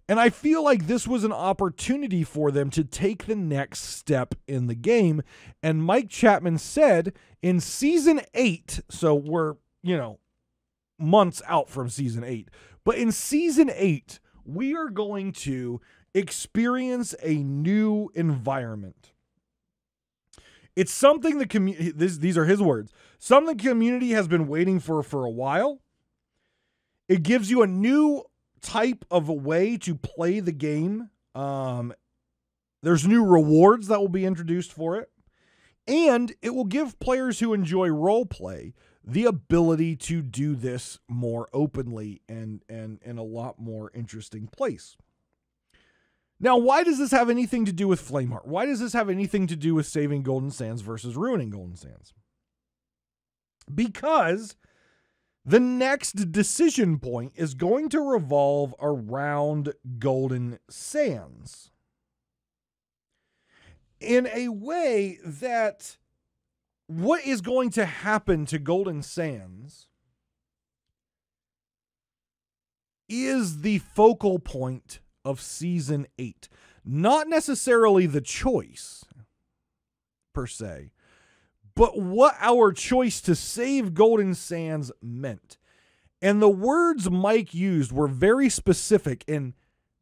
And I feel like this was an opportunity for them to take the next step in the game. And Mike Chapman said in Season 8, so we're, months out from Season 8, but in Season 8, we are going to experience a new environment. It's something the community, these are his words, something the community has been waiting for a while. It gives you a new type of a way to play the game. There's new rewards that will be introduced for it. And it will give players who enjoy role play the ability to do this more openly and in a lot more interesting place. Now, why does this have anything to do with Flameheart? Why does this have anything to do with saving Golden Sands versus ruining Golden Sands? Because the next decision point is going to revolve around Golden Sands in a way that what is going to happen to Golden Sands is the focal point of Season 8. Not necessarily the choice, per se, but what our choice to save Golden Sands meant. And the words Mike used were very specific. And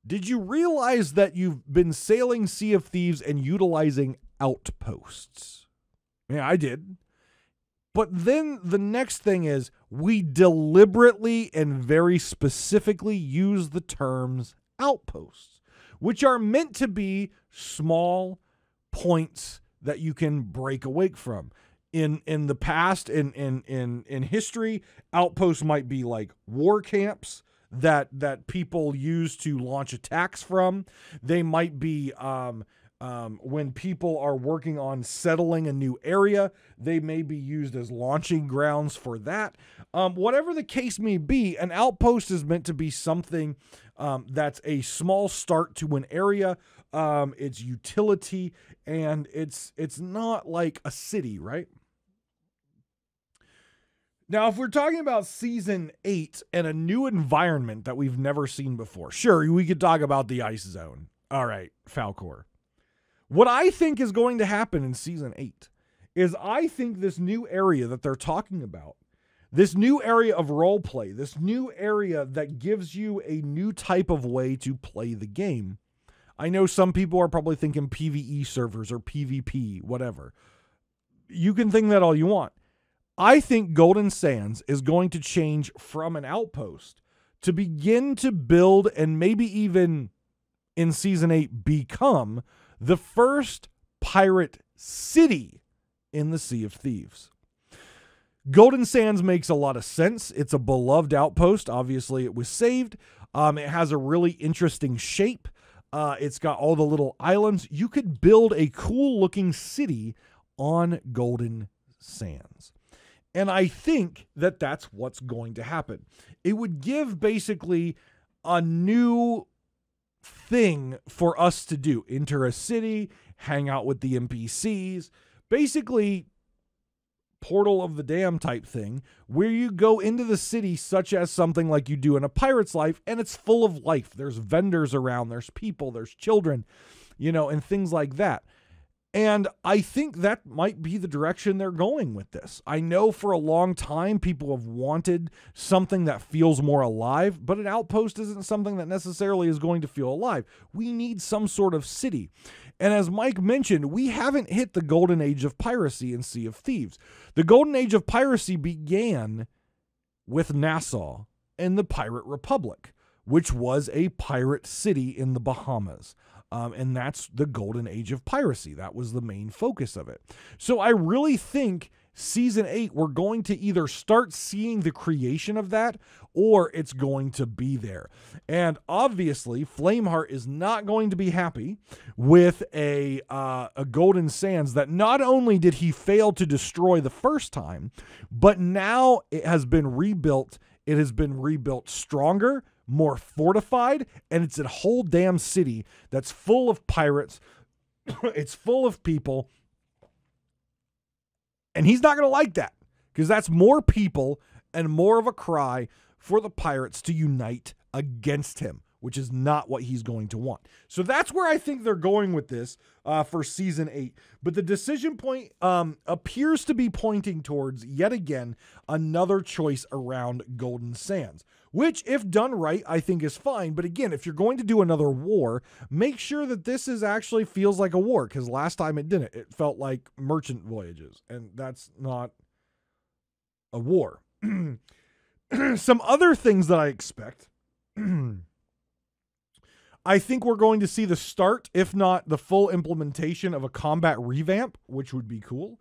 did you realize that you've been sailing Sea of Thieves and utilizing outposts? Yeah, I did. But then the next thing is we deliberately and very specifically use the terms outposts, which are meant to be small points that you can break awake from. In the past, in history, outposts might be like war camps that people use to launch attacks from. They might be when people are working on settling a new area, they may be used as launching grounds for that. Whatever the case may be, an outpost is meant to be something that's a small start to an area, its utility, and it's not like a city, right? Now, if we're talking about Season 8 and a new environment that we've never seen before, sure, we could talk about the Ice Zone. All right, Falcor. What I think is going to happen in Season 8 is I think this new area that they're talking about, this new area of roleplay, this new area that gives you a new type of way to play the game. I know some people are probably thinking PvE servers or PvP, whatever. You can think that all you want. I think Golden Sands is going to change from an outpost to begin to build and maybe even in Season 8 become the first pirate city in the Sea of Thieves. Golden Sands makes a lot of sense. It's a beloved outpost. Obviously, it was saved. It has a really interesting shape. It's got all the little islands. You could build a cool looking city on Golden Sands. And I think that that's what's going to happen. It would give basically a new thing for us to do. Enter a city, hang out with the NPCs, basically Portal of the Dam type thing, where you go into the city such as something like you do in a pirate's life, and it's full of life. There's vendors around, there's people, there's children, and things like that. And I think that might be the direction they're going with this. I know for a long time people have wanted something that feels more alive, but an outpost isn't something that necessarily is going to feel alive. We need some sort of city. And as Mike mentioned, we haven't hit the golden age of piracy in Sea of Thieves. The golden age of piracy began with Nassau and the Pirate Republic, which was a pirate city in the Bahamas. And that's the golden age of piracy. That was the main focus of it. So I really think Season 8, we're going to either start seeing the creation of that or it's going to be there. And obviously, Flameheart is not going to be happy with a Golden Sands that not only did he fail to destroy the first time, but now it has been rebuilt. It has been rebuilt stronger, more fortified, and it's a whole damn city that's full of pirates. It's full of people. And he's not going to like that because that's more people and more of a cry for the pirates to unite against him, which is not what he's going to want. So that's where I think they're going with this for Season 8. But the decision point appears to be pointing towards, yet again, another choice around Golden Sands, which, if done right, I think is fine. But again, if you're going to do another war, make sure that this is actually feels like a war, because last time it didn't. It felt like merchant voyages, and that's not a war. Some other things that I expect I think we're going to see the start, if not the full implementation, of a combat revamp, which would be cool.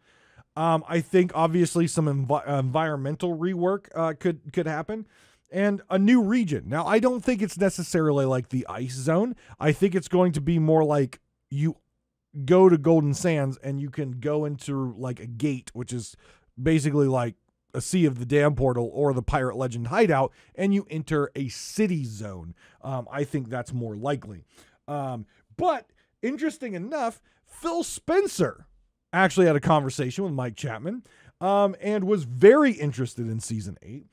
I think obviously some environmental rework could happen, and a new region. Now, I don't think it's necessarily like the ice zone. I think it's going to be more like you go to Golden Sands and you can go into like a gate, which is basically like a Sea of the Dam portal or the Pirate Legend hideout, and you enter a city zone. I think that's more likely. But interesting enough, Phil Spencer actually had a conversation with Mike Chapman, and was very interested in Season 8.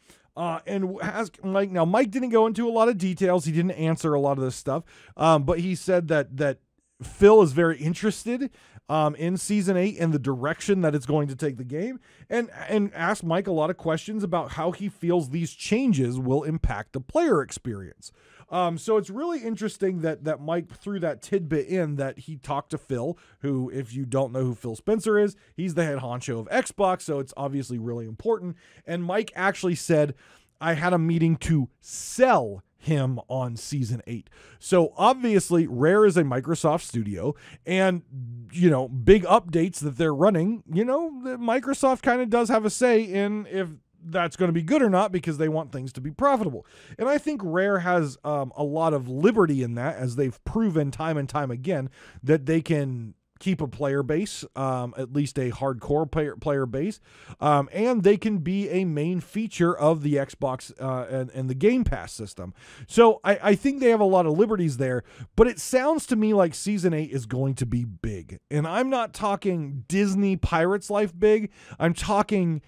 And asked Mike. Now, Mike didn't go into a lot of details. He didn't answer a lot of this stuff. But he said that Phil is very interested in Season 8 and the direction that it's going to take the game, and asked Mike a lot of questions about how he feels these changes will impact the player experience. So it's really interesting that Mike threw that tidbit in, that he talked to Phil, who, if you don't know who Phil Spencer is, he's the head honcho of Xbox, so it's obviously really important. And Mike actually said, I had a meeting to sell him on Season 8. So obviously Rare is a Microsoft studio, and big updates that they're running, Microsoft kind of does have a say in if that's going to be good or not, because they want things to be profitable. And I think Rare has a lot of liberty in that, as they've proven time and time again that they can keep a player base, at least a hardcore player base, and they can be a main feature of the Xbox and the Game Pass system. So I think they have a lot of liberties there, but it sounds to me like Season 8 is going to be big. And I'm not talking Disney Pirates Life big. I'm talking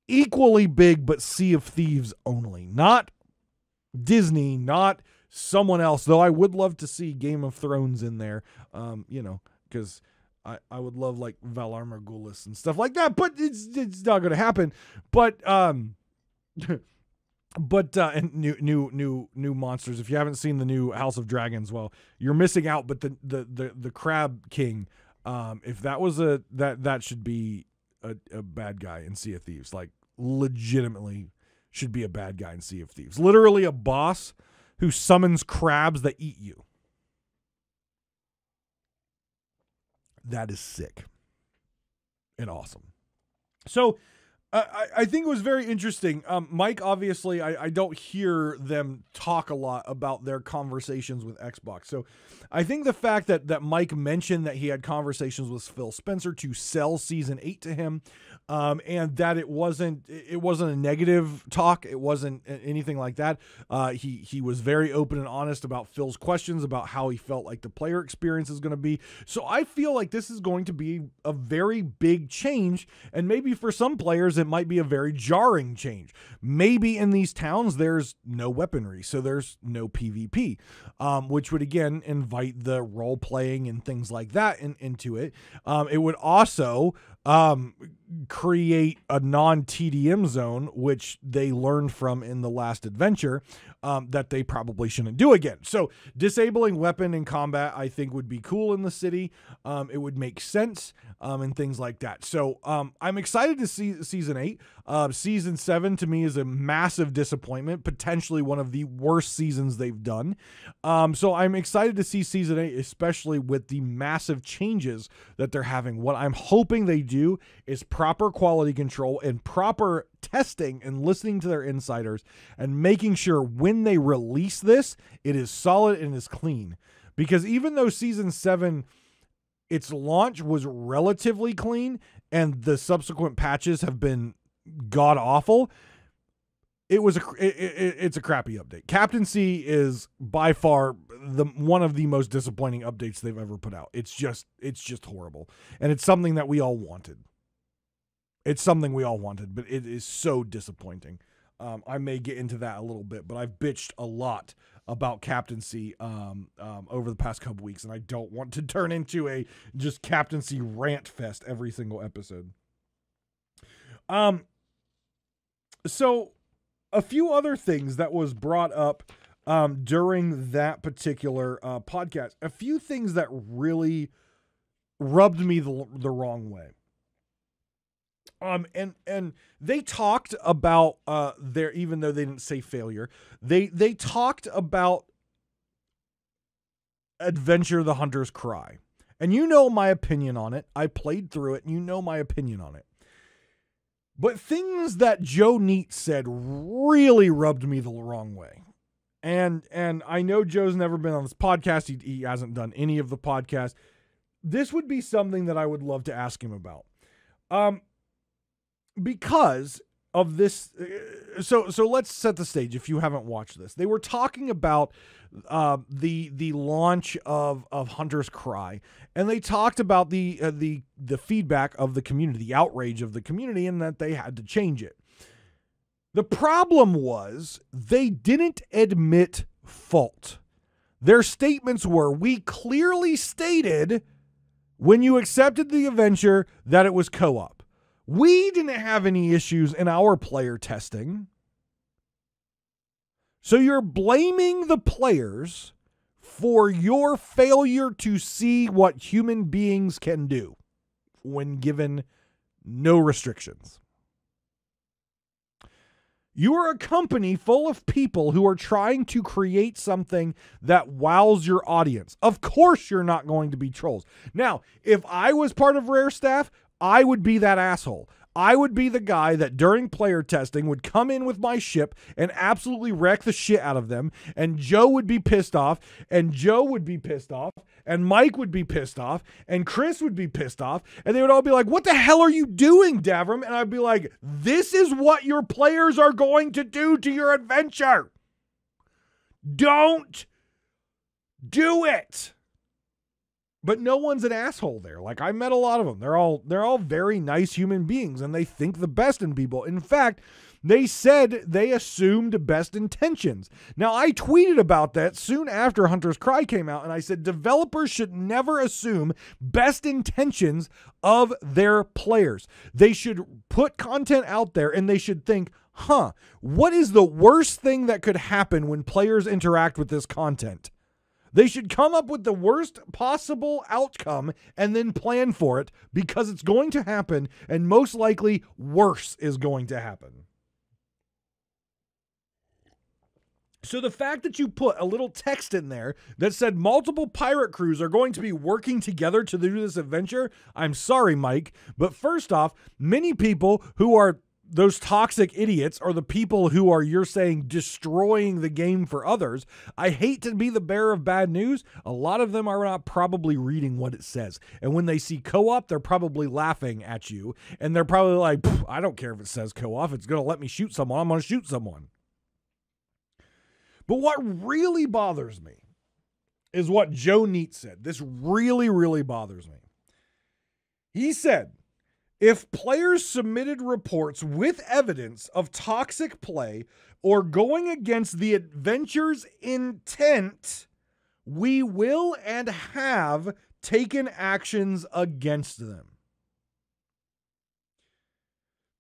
equally big, but Sea of Thieves only. Not Disney, not someone else, though I would love to see Game of Thrones in there, because I would love like Valar Morghulis and stuff like that, but it's not going to happen. But and new monsters. If you haven't seen the new House of Dragons, well, you're missing out. But the Crab King, if that was that should be a bad guy in Sea of Thieves. Like, legitimately should be a bad guy in Sea of Thieves. Literally a boss who summons crabs that eat you. That is sick and awesome. So I think it was very interesting. Mike, obviously, I don't hear them talk a lot about their conversations with Xbox. So I think the fact that Mike mentioned that he had conversations with Phil Spencer to sell Season 8 to him, and that it wasn't a negative talk. It wasn't anything like that. He was very open and honest about Phil's questions about how he felt like the player experience is going to be. So I feel like this is going to be a very big change, and maybe for some players it might be a very jarring change. Maybe in these towns there's no weaponry, so there's no PvP, which would again invite the role playing and things like that into it. It would also create a non-TDM zone, which they learned from in the last adventure, that they probably shouldn't do again. So disabling weapon in combat, I think, would be cool in the city. It would make sense, and things like that. So I'm excited to see Season 8. Season 7 to me is a massive disappointment, potentially one of the worst seasons they've done. So I'm excited to see Season 8, especially with the massive changes that they're having. What I'm hoping they do is proper quality control and proper testing and listening to their insiders and making sure when they release this, it is solid and is clean. Because even though Season 7, its launch was relatively clean and the subsequent patches have been god awful, it's a crappy update. Captaincy is by far one of the most disappointing updates they've ever put out. It's just horrible. And it's something that we all wanted. But it is so disappointing. I may get into that a little bit, but I've bitched a lot about captaincy over the past couple weeks, and I don't want to turn into a just captaincy rant fest every single episode. So a few other things that was brought up during that particular podcast, a few things that really rubbed me the wrong way. And they talked about their, even though they didn't say failure, they talked about Adventure the Hunter's Cry. And you know my opinion on it. I played through it, and you know my opinion on it. But things that Joe Neat said really rubbed me the wrong way. And I know Joe's never been on this podcast. He hasn't done any of the podcasts. This would be something that I would love to ask him about. Because of this, so let's set the stage if you haven't watched this. They were talking about the launch of Hunter's Cry, and they talked about the feedback of the community, the outrage of the community, and that they had to change it. The problem was they didn't admit fault. Their statements were, we clearly stated when you accepted the adventure that it was co-op. We didn't have any issues in our player testing. So you're blaming the players for your failure to see what human beings can do when given no restrictions. You are a company full of people who are trying to create something that wows your audience. Of course you're not going to be trolls. Now, if I was part of Rare staff, I would be that asshole. I would be the guy that during player testing would come in with my ship and absolutely wreck the shit out of them. And Joe would be pissed off, and Joe would be pissed off, and Mike would be pissed off, and Chris would be pissed off. And they would all be like, what the hell are you doing, Davrim? And I'd be like, this is what your players are going to do to your adventure. Don't do it. But no one's an asshole there. Like, I met a lot of them. They're all very nice human beings, and they think the best in people. In fact, they said they assumed best intentions. Now, I tweeted about that soon after Hunter's Cry came out, and I said developers should never assume best intentions of their players. They should put content out there, and they should think, what is the worst thing that could happen when players interact with this content? They should come up with the worst possible outcome and then plan for it, because it's going to happen, and most likely worse is going to happen. So the fact that you put a little text in there that said multiple pirate crews are going to be working together to do this adventure, I'm sorry, Mike, but first off, many people who are those toxic idiots are the people who are, you're saying, destroying the game for others. I hate to be the bearer of bad news. A lot of them are not probably reading what it says. And when they see co-op, they're probably laughing at you. And they're probably like, I don't care if it says co-op. It's going to let me shoot someone. I'm going to shoot someone. But what really bothers me is what Joe Neat said. This really, really bothers me. He said, if players submitted reports with evidence of toxic play or going against the adventure's intent, we will and have taken actions against them.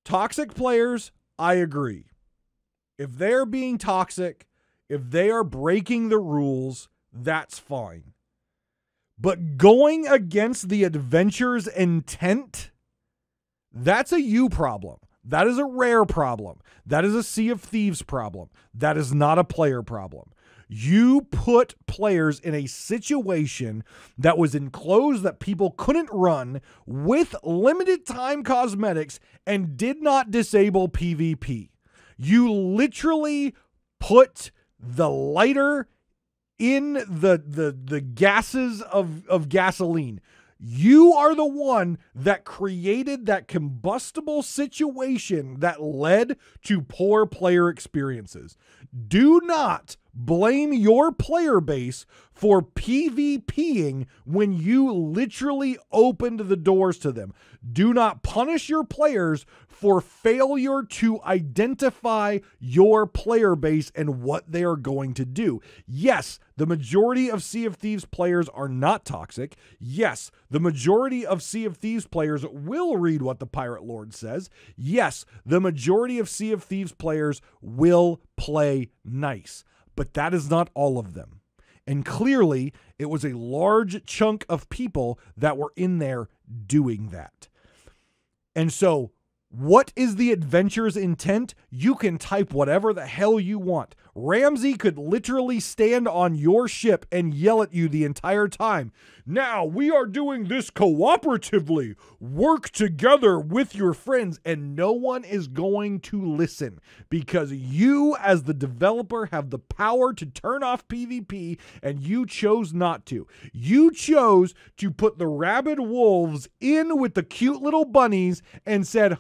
Toxic players, I agree. If they're being toxic, if they are breaking the rules, that's fine. But going against the adventure's intent, that's a you problem. That is a Rare problem. That is a Sea of Thieves problem. That is not a player problem. You put players in a situation that was enclosed, that people couldn't run, with limited time cosmetics, and did not disable PvP. You literally put the lighter in the gases of gasoline. You are the one that created that combustible situation that led to poor player experiences. Do not blame your player base for PvPing when you literally opened the doors to them. Do not punish your players for failure to identify your player base and what they are going to do. Yes, the majority of Sea of Thieves players are not toxic. Yes, the majority of Sea of Thieves players will read what the Pirate Lord says. Yes, the majority of Sea of Thieves players will play nice. But that is not all of them. And clearly, it was a large chunk of people that were in there doing that. And so, What is the adventure's intent? You can type whatever the hell you want. Ramsey could literally stand on your ship and yell at you the entire time. Now, we are doing this cooperatively. Work together with your friends, and no one is going to listen because you, as the developer, have the power to turn off PvP, and you chose not to. You chose to put the rabid wolves in with the cute little bunnies and said,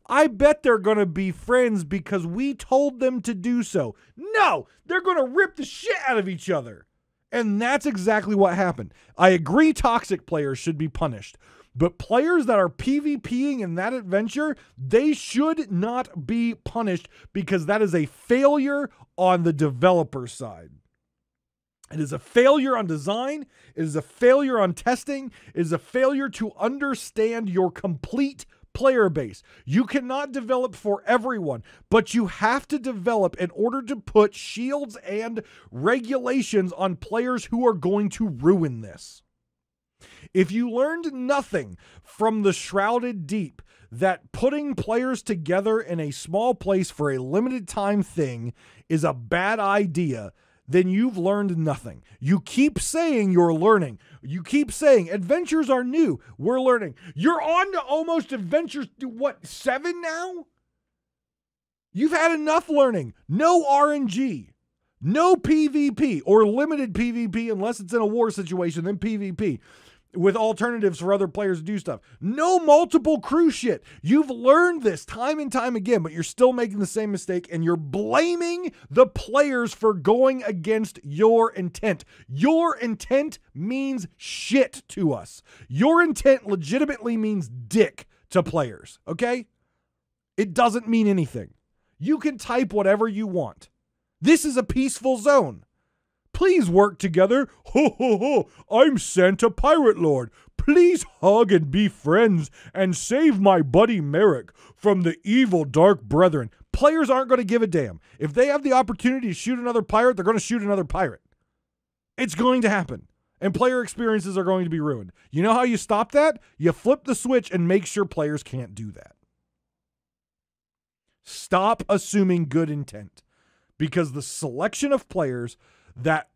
I bet they're going to be friends because we told them to do so. No, they're going to rip the shit out of each other. And that's exactly what happened. I agree toxic players should be punished, but players that are PvPing in that adventure, they should not be punished because that is a failure on the developer side. It is a failure on design. It is a failure on testing. It is a failure to understand your complete player base. You cannot develop for everyone, but you have to develop in order to put shields and regulations on players who are going to ruin this. If you learned nothing from the Shrouded Deep, that putting players together in a small place for a limited time thing is a bad idea, then you've learned nothing. You keep saying you're learning. You keep saying adventures are new. We're learning. You're on to almost adventures, 7 now? You've had enough learning. No RNG. No PvP or limited PvP unless it's in a war situation, then PvP. With alternatives for other players to do stuff. No multiple crew shit. You've learned this time and time again, but you're still making the same mistake and you're blaming the players for going against your intent. Your intent means shit to us. Your intent legitimately means dick to players, okay? It doesn't mean anything. You can type whatever you want. This is a peaceful zone. Please work together. Ho, ho, ho. I'm Santa Pirate Lord. Please hug and be friends and save my buddy Merrick from the evil dark brethren. Players aren't going to give a damn. If they have the opportunity to shoot another pirate, they're going to shoot another pirate. It's going to happen. And player experiences are going to be ruined. You know how you stop that? You flip the switch and make sure players can't do that. Stop assuming good intent. Because the selection of players that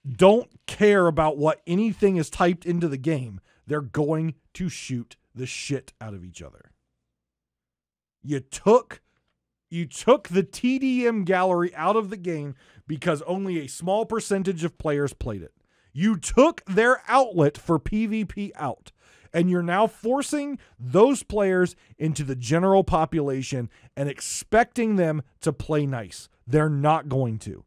don't care about what anything is typed into the game, they're going to shoot the shit out of each other. You took the TDM gallery out of the game because only a small percentage of players played it. You took their outlet for PvP out, and you're now forcing those players into the general population and expecting them to play nice. They're not going to.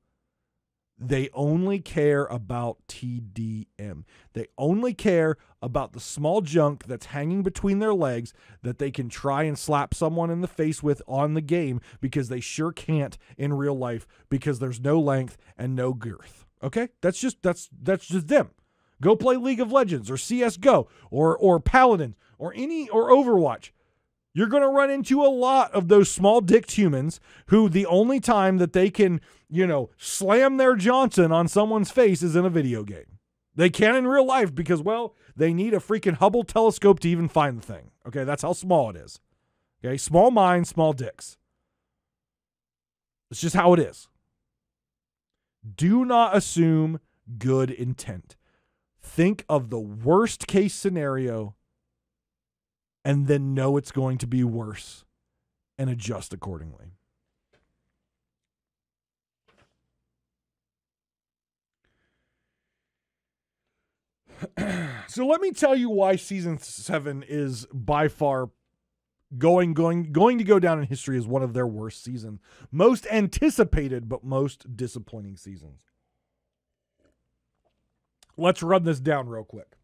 They only care about TDM. They only care about the small junk that's hanging between their legs that they can try and slap someone in the face with on the game because they sure can't in real life because there's no length and no girth. Okay? That's just them. Go play League of Legends or CS:GO or Paladin or Overwatch. You're going to run into a lot of those small-dicked humans who the only time that they can, slam their Johnson on someone's face is in a video game. They can't in real life because, they need a freaking Hubble telescope to even find the thing. Okay, that's how small it is. Okay, small minds, small dicks. It's just how it is. Do not assume good intent. Think of the worst case scenario and then know it's going to be worse and adjust accordingly. So let me tell you why Season 7 is by far going to go down in history as one of their worst seasons. Most anticipated, but most disappointing seasons. Let's run this down real quick.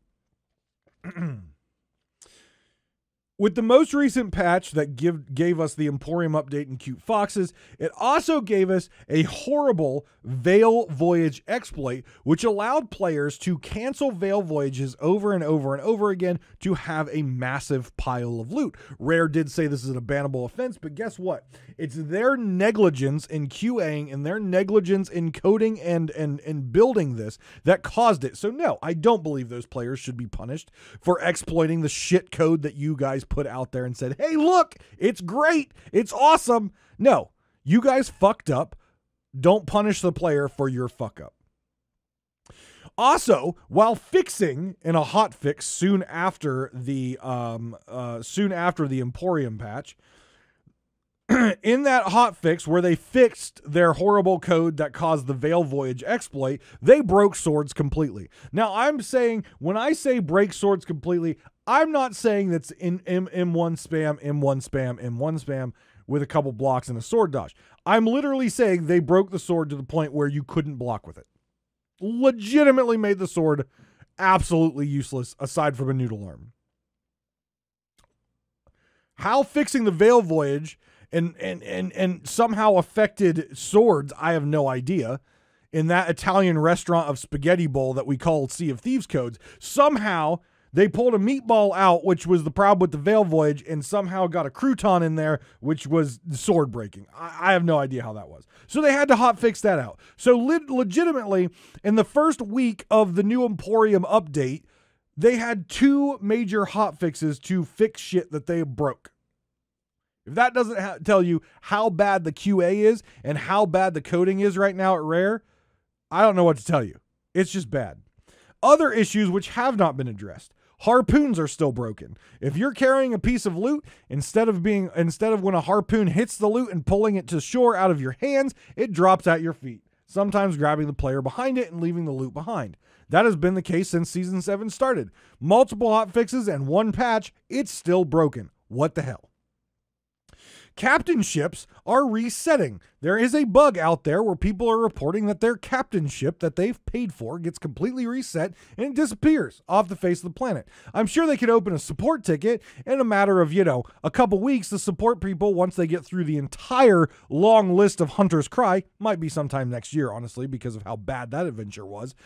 With the most recent patch that gave us the Emporium update and cute foxes, it also gave us a horrible Veil Voyage exploit, which allowed players to cancel Veil Voyages over and over and over again to have a massive pile of loot. Rare did say this is a bannable offense, but guess what? It's their negligence in QAing and their negligence in coding and building this that caused it. So no, I don't believe those players should be punished for exploiting the shit code that you guys guys put out there and said, hey, look, it's great. It's awesome. No, you guys fucked up. Don't punish the player for your fuck up. Also, while fixing in a hotfix soon after the Emporium patch, in that hotfix where they fixed their horrible code that caused the Veil Voyage exploit, they broke swords completely. Now, I'm saying, when I say break swords completely, I'm not saying that's in M1 spam, M1 spam, M1 spam with a couple blocks and a sword dodge. I'm literally saying they broke the sword to the point where you couldn't block with it. Legitimately made the sword absolutely useless aside from a noodle arm. How fixing the Veil Voyage and somehow affected swords, I have no idea. In that Italian restaurant of spaghetti bowl that we call Sea of Thieves codes, somehow they pulled a meatball out, which was the problem with the Veil Voyage, and somehow got a crouton in there, which was sword breaking. I have no idea how that was. So they had to hotfix that out. So legitimately, in the first week of the new Emporium update, they had 2 major hotfixes to fix shit that they broke. If that doesn't tell you how bad the QA is and how bad the coding is right now at Rare, I don't know what to tell you. It's just bad. Other issues which have not been addressed. Harpoons are still broken. If you're carrying a piece of loot, instead of when a harpoon hits the loot and pulling it to shore out of your hands, it drops at your feet, sometimes grabbing the player behind it and leaving the loot behind. That has been the case since Season 7 started. Multiple hotfixes and 1 patch, it's still broken. What the hell? Captain ships are resetting. There is a bug out there where people are reporting that their captain ship that they've paid for gets completely reset and it disappears off the face of the planet. I'm sure they could open a support ticket in a matter of, a couple weeks. The support people, once they get through the entire long list of Hunter's Cry, might be sometime next year, honestly, because of how bad that adventure was.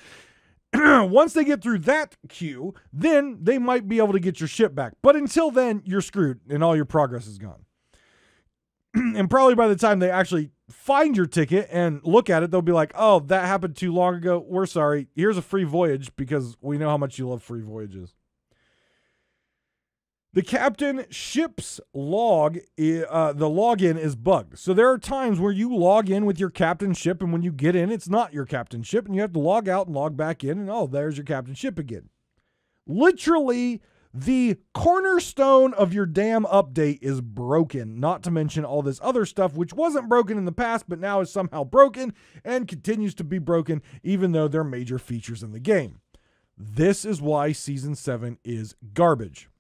Once they get through that queue, then they might be able to get your ship back. But until then, you're screwed and all your progress is gone. And probably by the time they actually find your ticket and look at it, they'll be like, oh, that happened too long ago. We're sorry. Here's a free voyage because we know how much you love free voyages. The captain ship's log, the login is bugged. So there are times where you log in with your captain ship, and when you get in, it's not your captain ship, and you have to log out and log back in, and oh, there's your captain ship again. Literally, the cornerstone of your damn update is broken, not to mention all this other stuff which wasn't broken in the past, but now is somehow broken and continues to be broken, even though they're major features in the game. This is why Season 7 is garbage.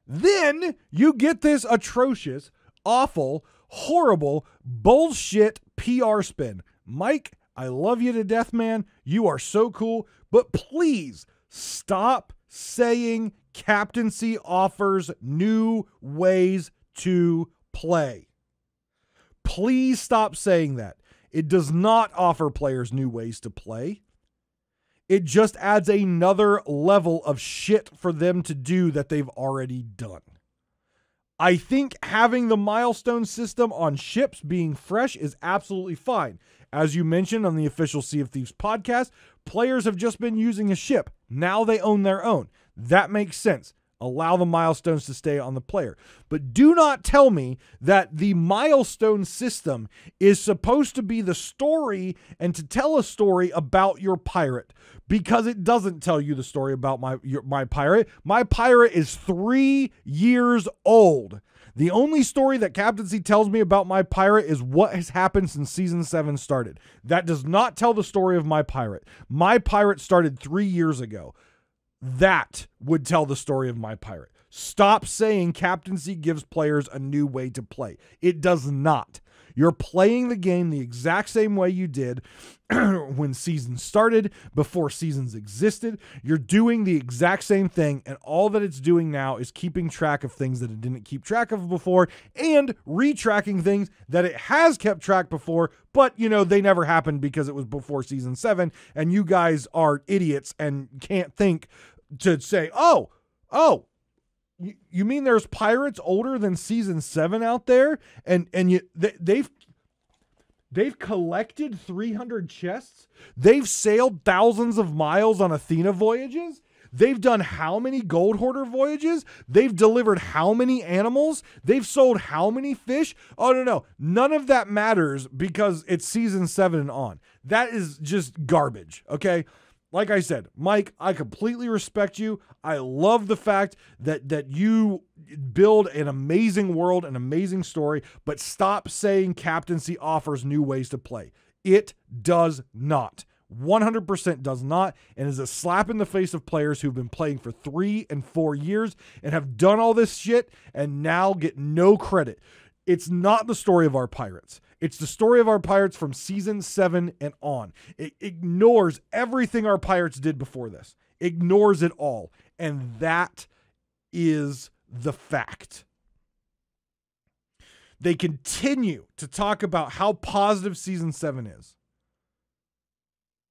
Then you get this atrocious, awful, horrible, bullshit PR spin. Mike, I love you to death, man. You are so cool, but please stop saying captaincy offers new ways to play. Please stop saying that. It does not offer players new ways to play. It just adds another level of shit for them to do that they've already done. I think having the milestone system on ships being fresh is absolutely fine. As you mentioned on the official Sea of Thieves podcast, players have just been using a ship. Now they own their own. That makes sense. Allow the milestones to stay on the player. But do not tell me that the milestone system is supposed to be the story and to tell a story about your pirate, because it doesn't tell you the story about my pirate. My pirate is 3 years old. The only story that Captaincy tells me about my pirate is what has happened since Season 7 started. That does not tell the story of my pirate. My pirate started 3 years ago. That would tell the story of my pirate. Stop saying Captaincy gives players a new way to play. It does not. You're playing the game the exact same way you did when seasons started, before seasons existed. You're doing the exact same thing, and all that it's doing now is keeping track of things that it didn't keep track of before and retracking things that it has kept track before, but, they never happened because it was before Season 7, and you guys are idiots and can't think to say, oh, you mean there's pirates older than Season 7 out there, and they've collected 300 chests. They've sailed thousands of miles on Athena voyages. They've done how many gold hoarder voyages? They've delivered how many animals? They've sold how many fish? Oh, no. None of that matters because it's season 7 and on. That is just garbage, okay? Like I said, Mike, I completely respect you. I love the fact that you build an amazing world, an amazing story, but stop saying captaincy offers new ways to play. It does not. 100% does not, and is a slap in the face of players who've been playing for 3 and 4 years and have done all this shit and now get no credit. It's not the story of our pirates. It's the story of our pirates from season 7 and on. It ignores everything our pirates did before this. Ignores it all. And that is the fact. They continue to talk about how positive season 7 is.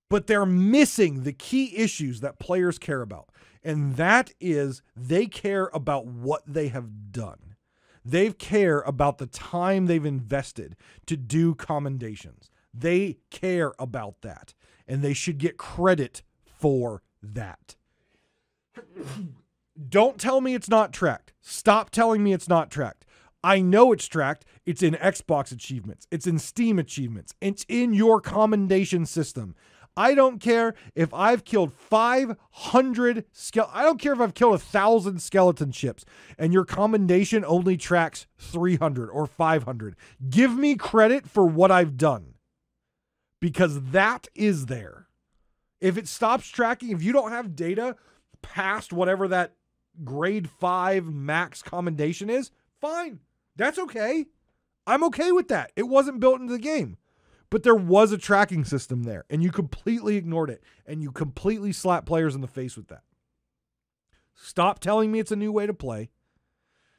But they're missing the key issues that players care about. And that is they care about what they have done. They care about the time they've invested to do commendations. They care about that. And they should get credit for that. Don't tell me it's not tracked. Stop telling me it's not tracked. I know it's tracked. It's in Xbox achievements. It's in Steam achievements. It's in your commendation system. I don't care if I've killed 500 I don't care if I've killed 1,000 skeleton ships and your commendation only tracks 300 or 500. Give me credit for what I've done because that is there. If it stops tracking, if you don't have data past whatever that grade 5 max commendation is, fine. That's okay. I'm okay with that. It wasn't built into the game. But there was a tracking system there, and you completely ignored it, and you completely slapped players in the face with that. Stop telling me it's a new way to play.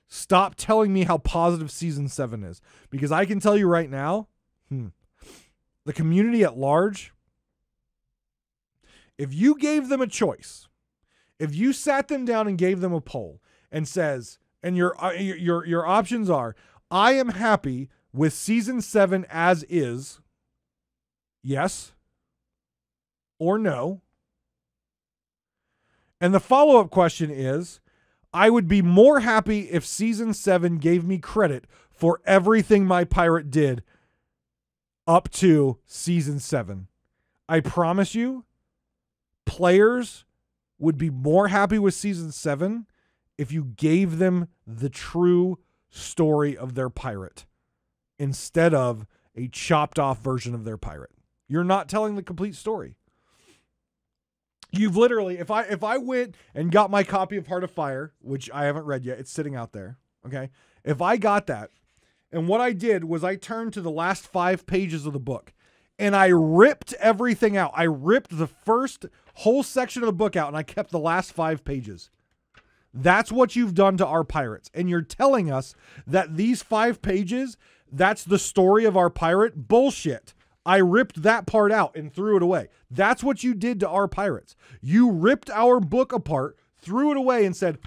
Stop telling me how positive season 7 is, because I can tell you right now, the community at large, if you gave them a choice, if you sat them down and gave them a poll and says, and your options are, I am happy with season 7 as is, yes or no. And the follow-up question is, I would be more happy if season 7 gave me credit for everything my pirate did up to season 7. I promise you, players would be more happy with season 7 if you gave them the true story of their pirate instead of a chopped off version of their pirate. You're not telling the complete story. You've literally, if I went and got my copy of Heart of Fire, which I haven't read yet, it's sitting out there, okay? If I got that, and what I did was I turned to the last 5 pages of the book, and I ripped everything out. I ripped the first whole section of the book out, and I kept the last 5 pages. That's what you've done to our pirates. And you're telling us that these 5 pages, that's the story of our pirate? Bullshit. I ripped that part out and threw it away. That's what you did to our pirates. You ripped our book apart, threw it away, and said,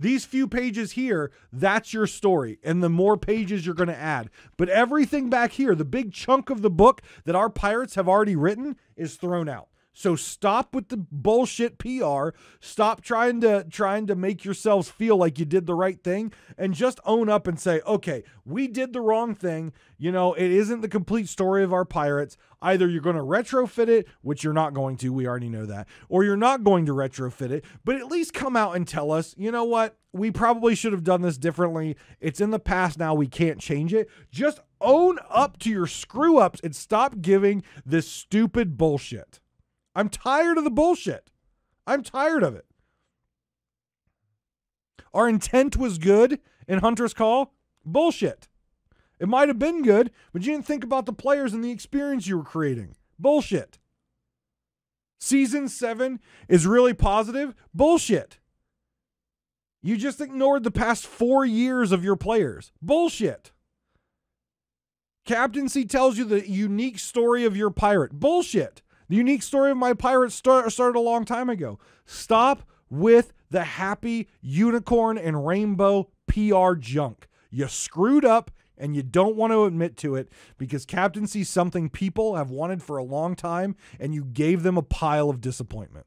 these few pages here, that's your story. And the more pages you're going to add. But everything back here, the big chunk of the book that our pirates have already written, is thrown out. So stop with the bullshit PR. Stop trying to make yourselves feel like you did the right thing and just own up and say, okay, we did the wrong thing. You know, it isn't the complete story of our pirates. Either you're going to retrofit it, which you're not going to, we already know that, or you're not going to retrofit it, but at least come out and tell us, you know what, we probably should have done this differently. It's in the past now, we can't change it. Just own up to your screw ups and stop giving this stupid bullshit. I'm tired of the bullshit. I'm tired of it. Our intent was good in Hunter's Call. Bullshit. It might have been good, but you didn't think about the players and the experience you were creating. Bullshit. Season 7 is really positive. Bullshit. You just ignored the past 4 years of your players. Bullshit. Captaincy tells you the unique story of your pirate. Bullshit. The unique story of my pirate started a long time ago. Stop with the happy unicorn and rainbow PR junk. You screwed up and you don't want to admit to it because captaincy is something people have wanted for a long time and you gave them a pile of disappointment.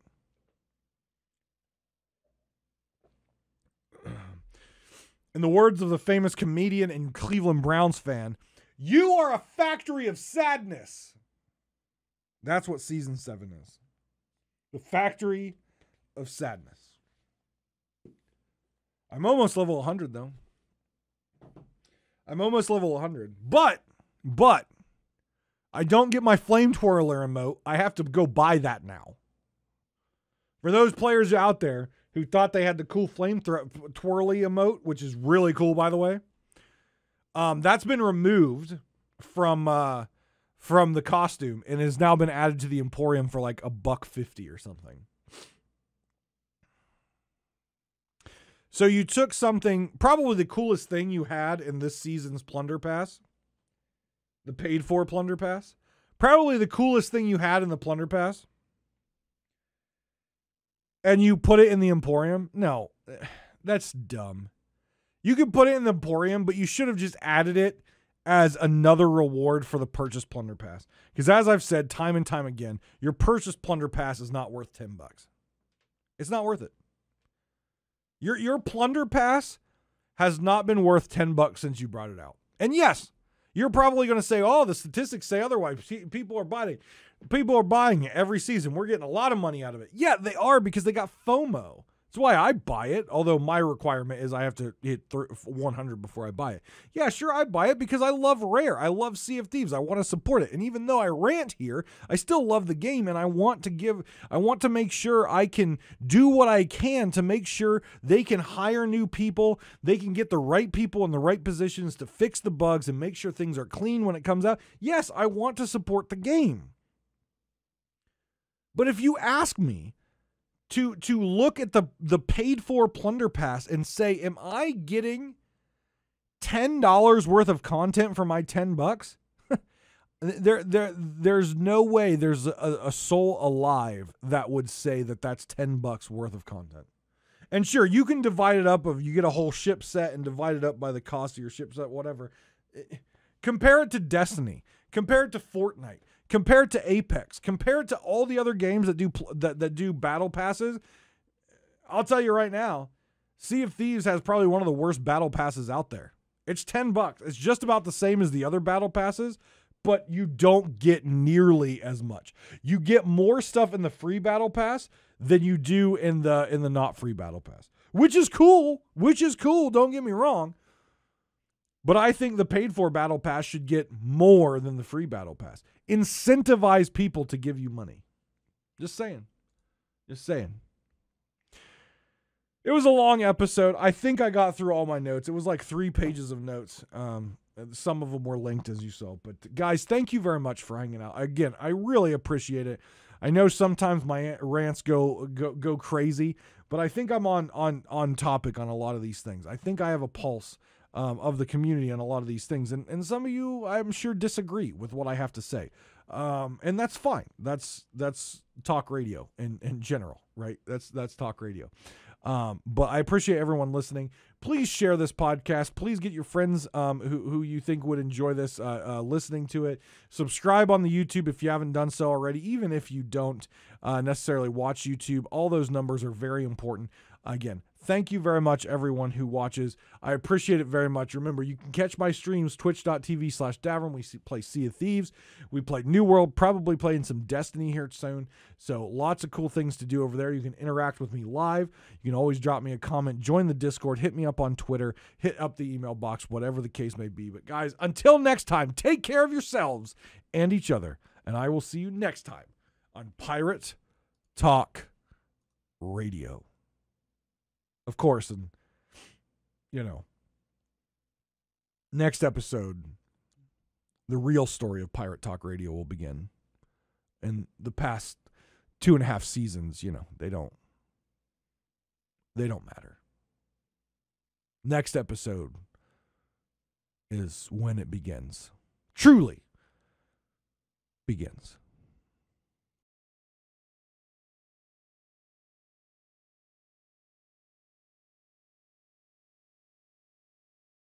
In the words of the famous comedian and Cleveland Browns fan, you are a factory of sadness. That's what Season 7 is. The factory of sadness. I'm almost level 100, though. I'm almost level 100. But, I don't get my Flame Twirler emote. I have to go buy that now. For those players out there who thought they had the cool Flame Twirly emote, which is really cool, by the way, that's been removed from the costume and has now been added to the Emporium for like $1.50 or something. So you took something, probably the coolest thing you had in this season's Plunder Pass, the paid for Plunder Pass, probably the coolest thing you had in the Plunder Pass, and you put it in the Emporium? No, that's dumb. You could put it in the Emporium, but you should have just added it as another reward for the purchase Plunder Pass. Because as I've said time and time again, your purchase Plunder Pass is not worth $10. It's not worth it. Your Plunder Pass has not been worth $10 since you brought it out. And yes, you're probably going to say, oh, the statistics say otherwise. People are buying it every season. We're getting a lot of money out of it. Yeah, they are, because they got FOMO. That's why I buy it, although my requirement is I have to hit 100 before I buy it. Yeah, sure, I buy it because I love Rare. I love Sea of Thieves. I want to support it. And even though I rant here, I still love the game, and I want to make sure I can do what I can to make sure they can hire new people, they can get the right people in the right positions to fix the bugs and make sure things are clean when it comes out. Yes, I want to support the game. But if you ask me to look at the paid for Plunder Pass and say, am I getting $10 worth of content for my $10? There's no way there's a soul alive that would say that that's $10 worth of content. And sure, you can divide it up you get a whole ship set and divide it up by the cost of your ship set, whatever. Compare it to Destiny. Compare it to Fortnite. Compare it to Apex. Compare it to all the other games that do battle passes. I'll tell you right now, Sea of Thieves has probably one of the worst battle passes out there. It's $10. It's just about the same as the other battle passes, but you don't get nearly as much. You get more stuff in the free battle pass than you do in the not free battle pass, which is cool. Don't get me wrong. But I think the paid for battle pass should get more than the free battle pass. Incentivize people to give you money. Just saying. It was a long episode. I think I got through all my notes. It was like 3 pages of notes. Some of them were linked, as you saw. But guys, thank you very much for hanging out. Again, I really appreciate it. I know sometimes my rants go crazy, but I think I'm on topic on a lot of these things. I think I have a pulse of the community on a lot of these things. And some of you, I'm sure, disagree with what I have to say. And that's fine. That's talk radio in general, right? That's talk radio. But I appreciate everyone listening. Please share this podcast. Please get your friends who you think would enjoy this listening to it. Subscribe on the YouTube if you haven't done so already, even if you don't necessarily watch YouTube. All those numbers are very important. Again, thank you very much, everyone who watches. I appreciate it very much. Remember, you can catch my streams, twitch.tv/Davrim. We play Sea of Thieves. We play New World, probably playing some Destiny here soon. So lots of cool things to do over there. You can interact with me live. You can always drop me a comment, join the Discord, hit me up on Twitter, hit up the email box, whatever the case may be. But guys, until next time, take care of yourselves and each other. And I will see you next time on Pirate Talk Radio. Of course, and, next episode, the real story of Pirate Talk Radio will begin. And the past 2.5 seasons, they don't matter. Next episode is when it begins. Truly begins.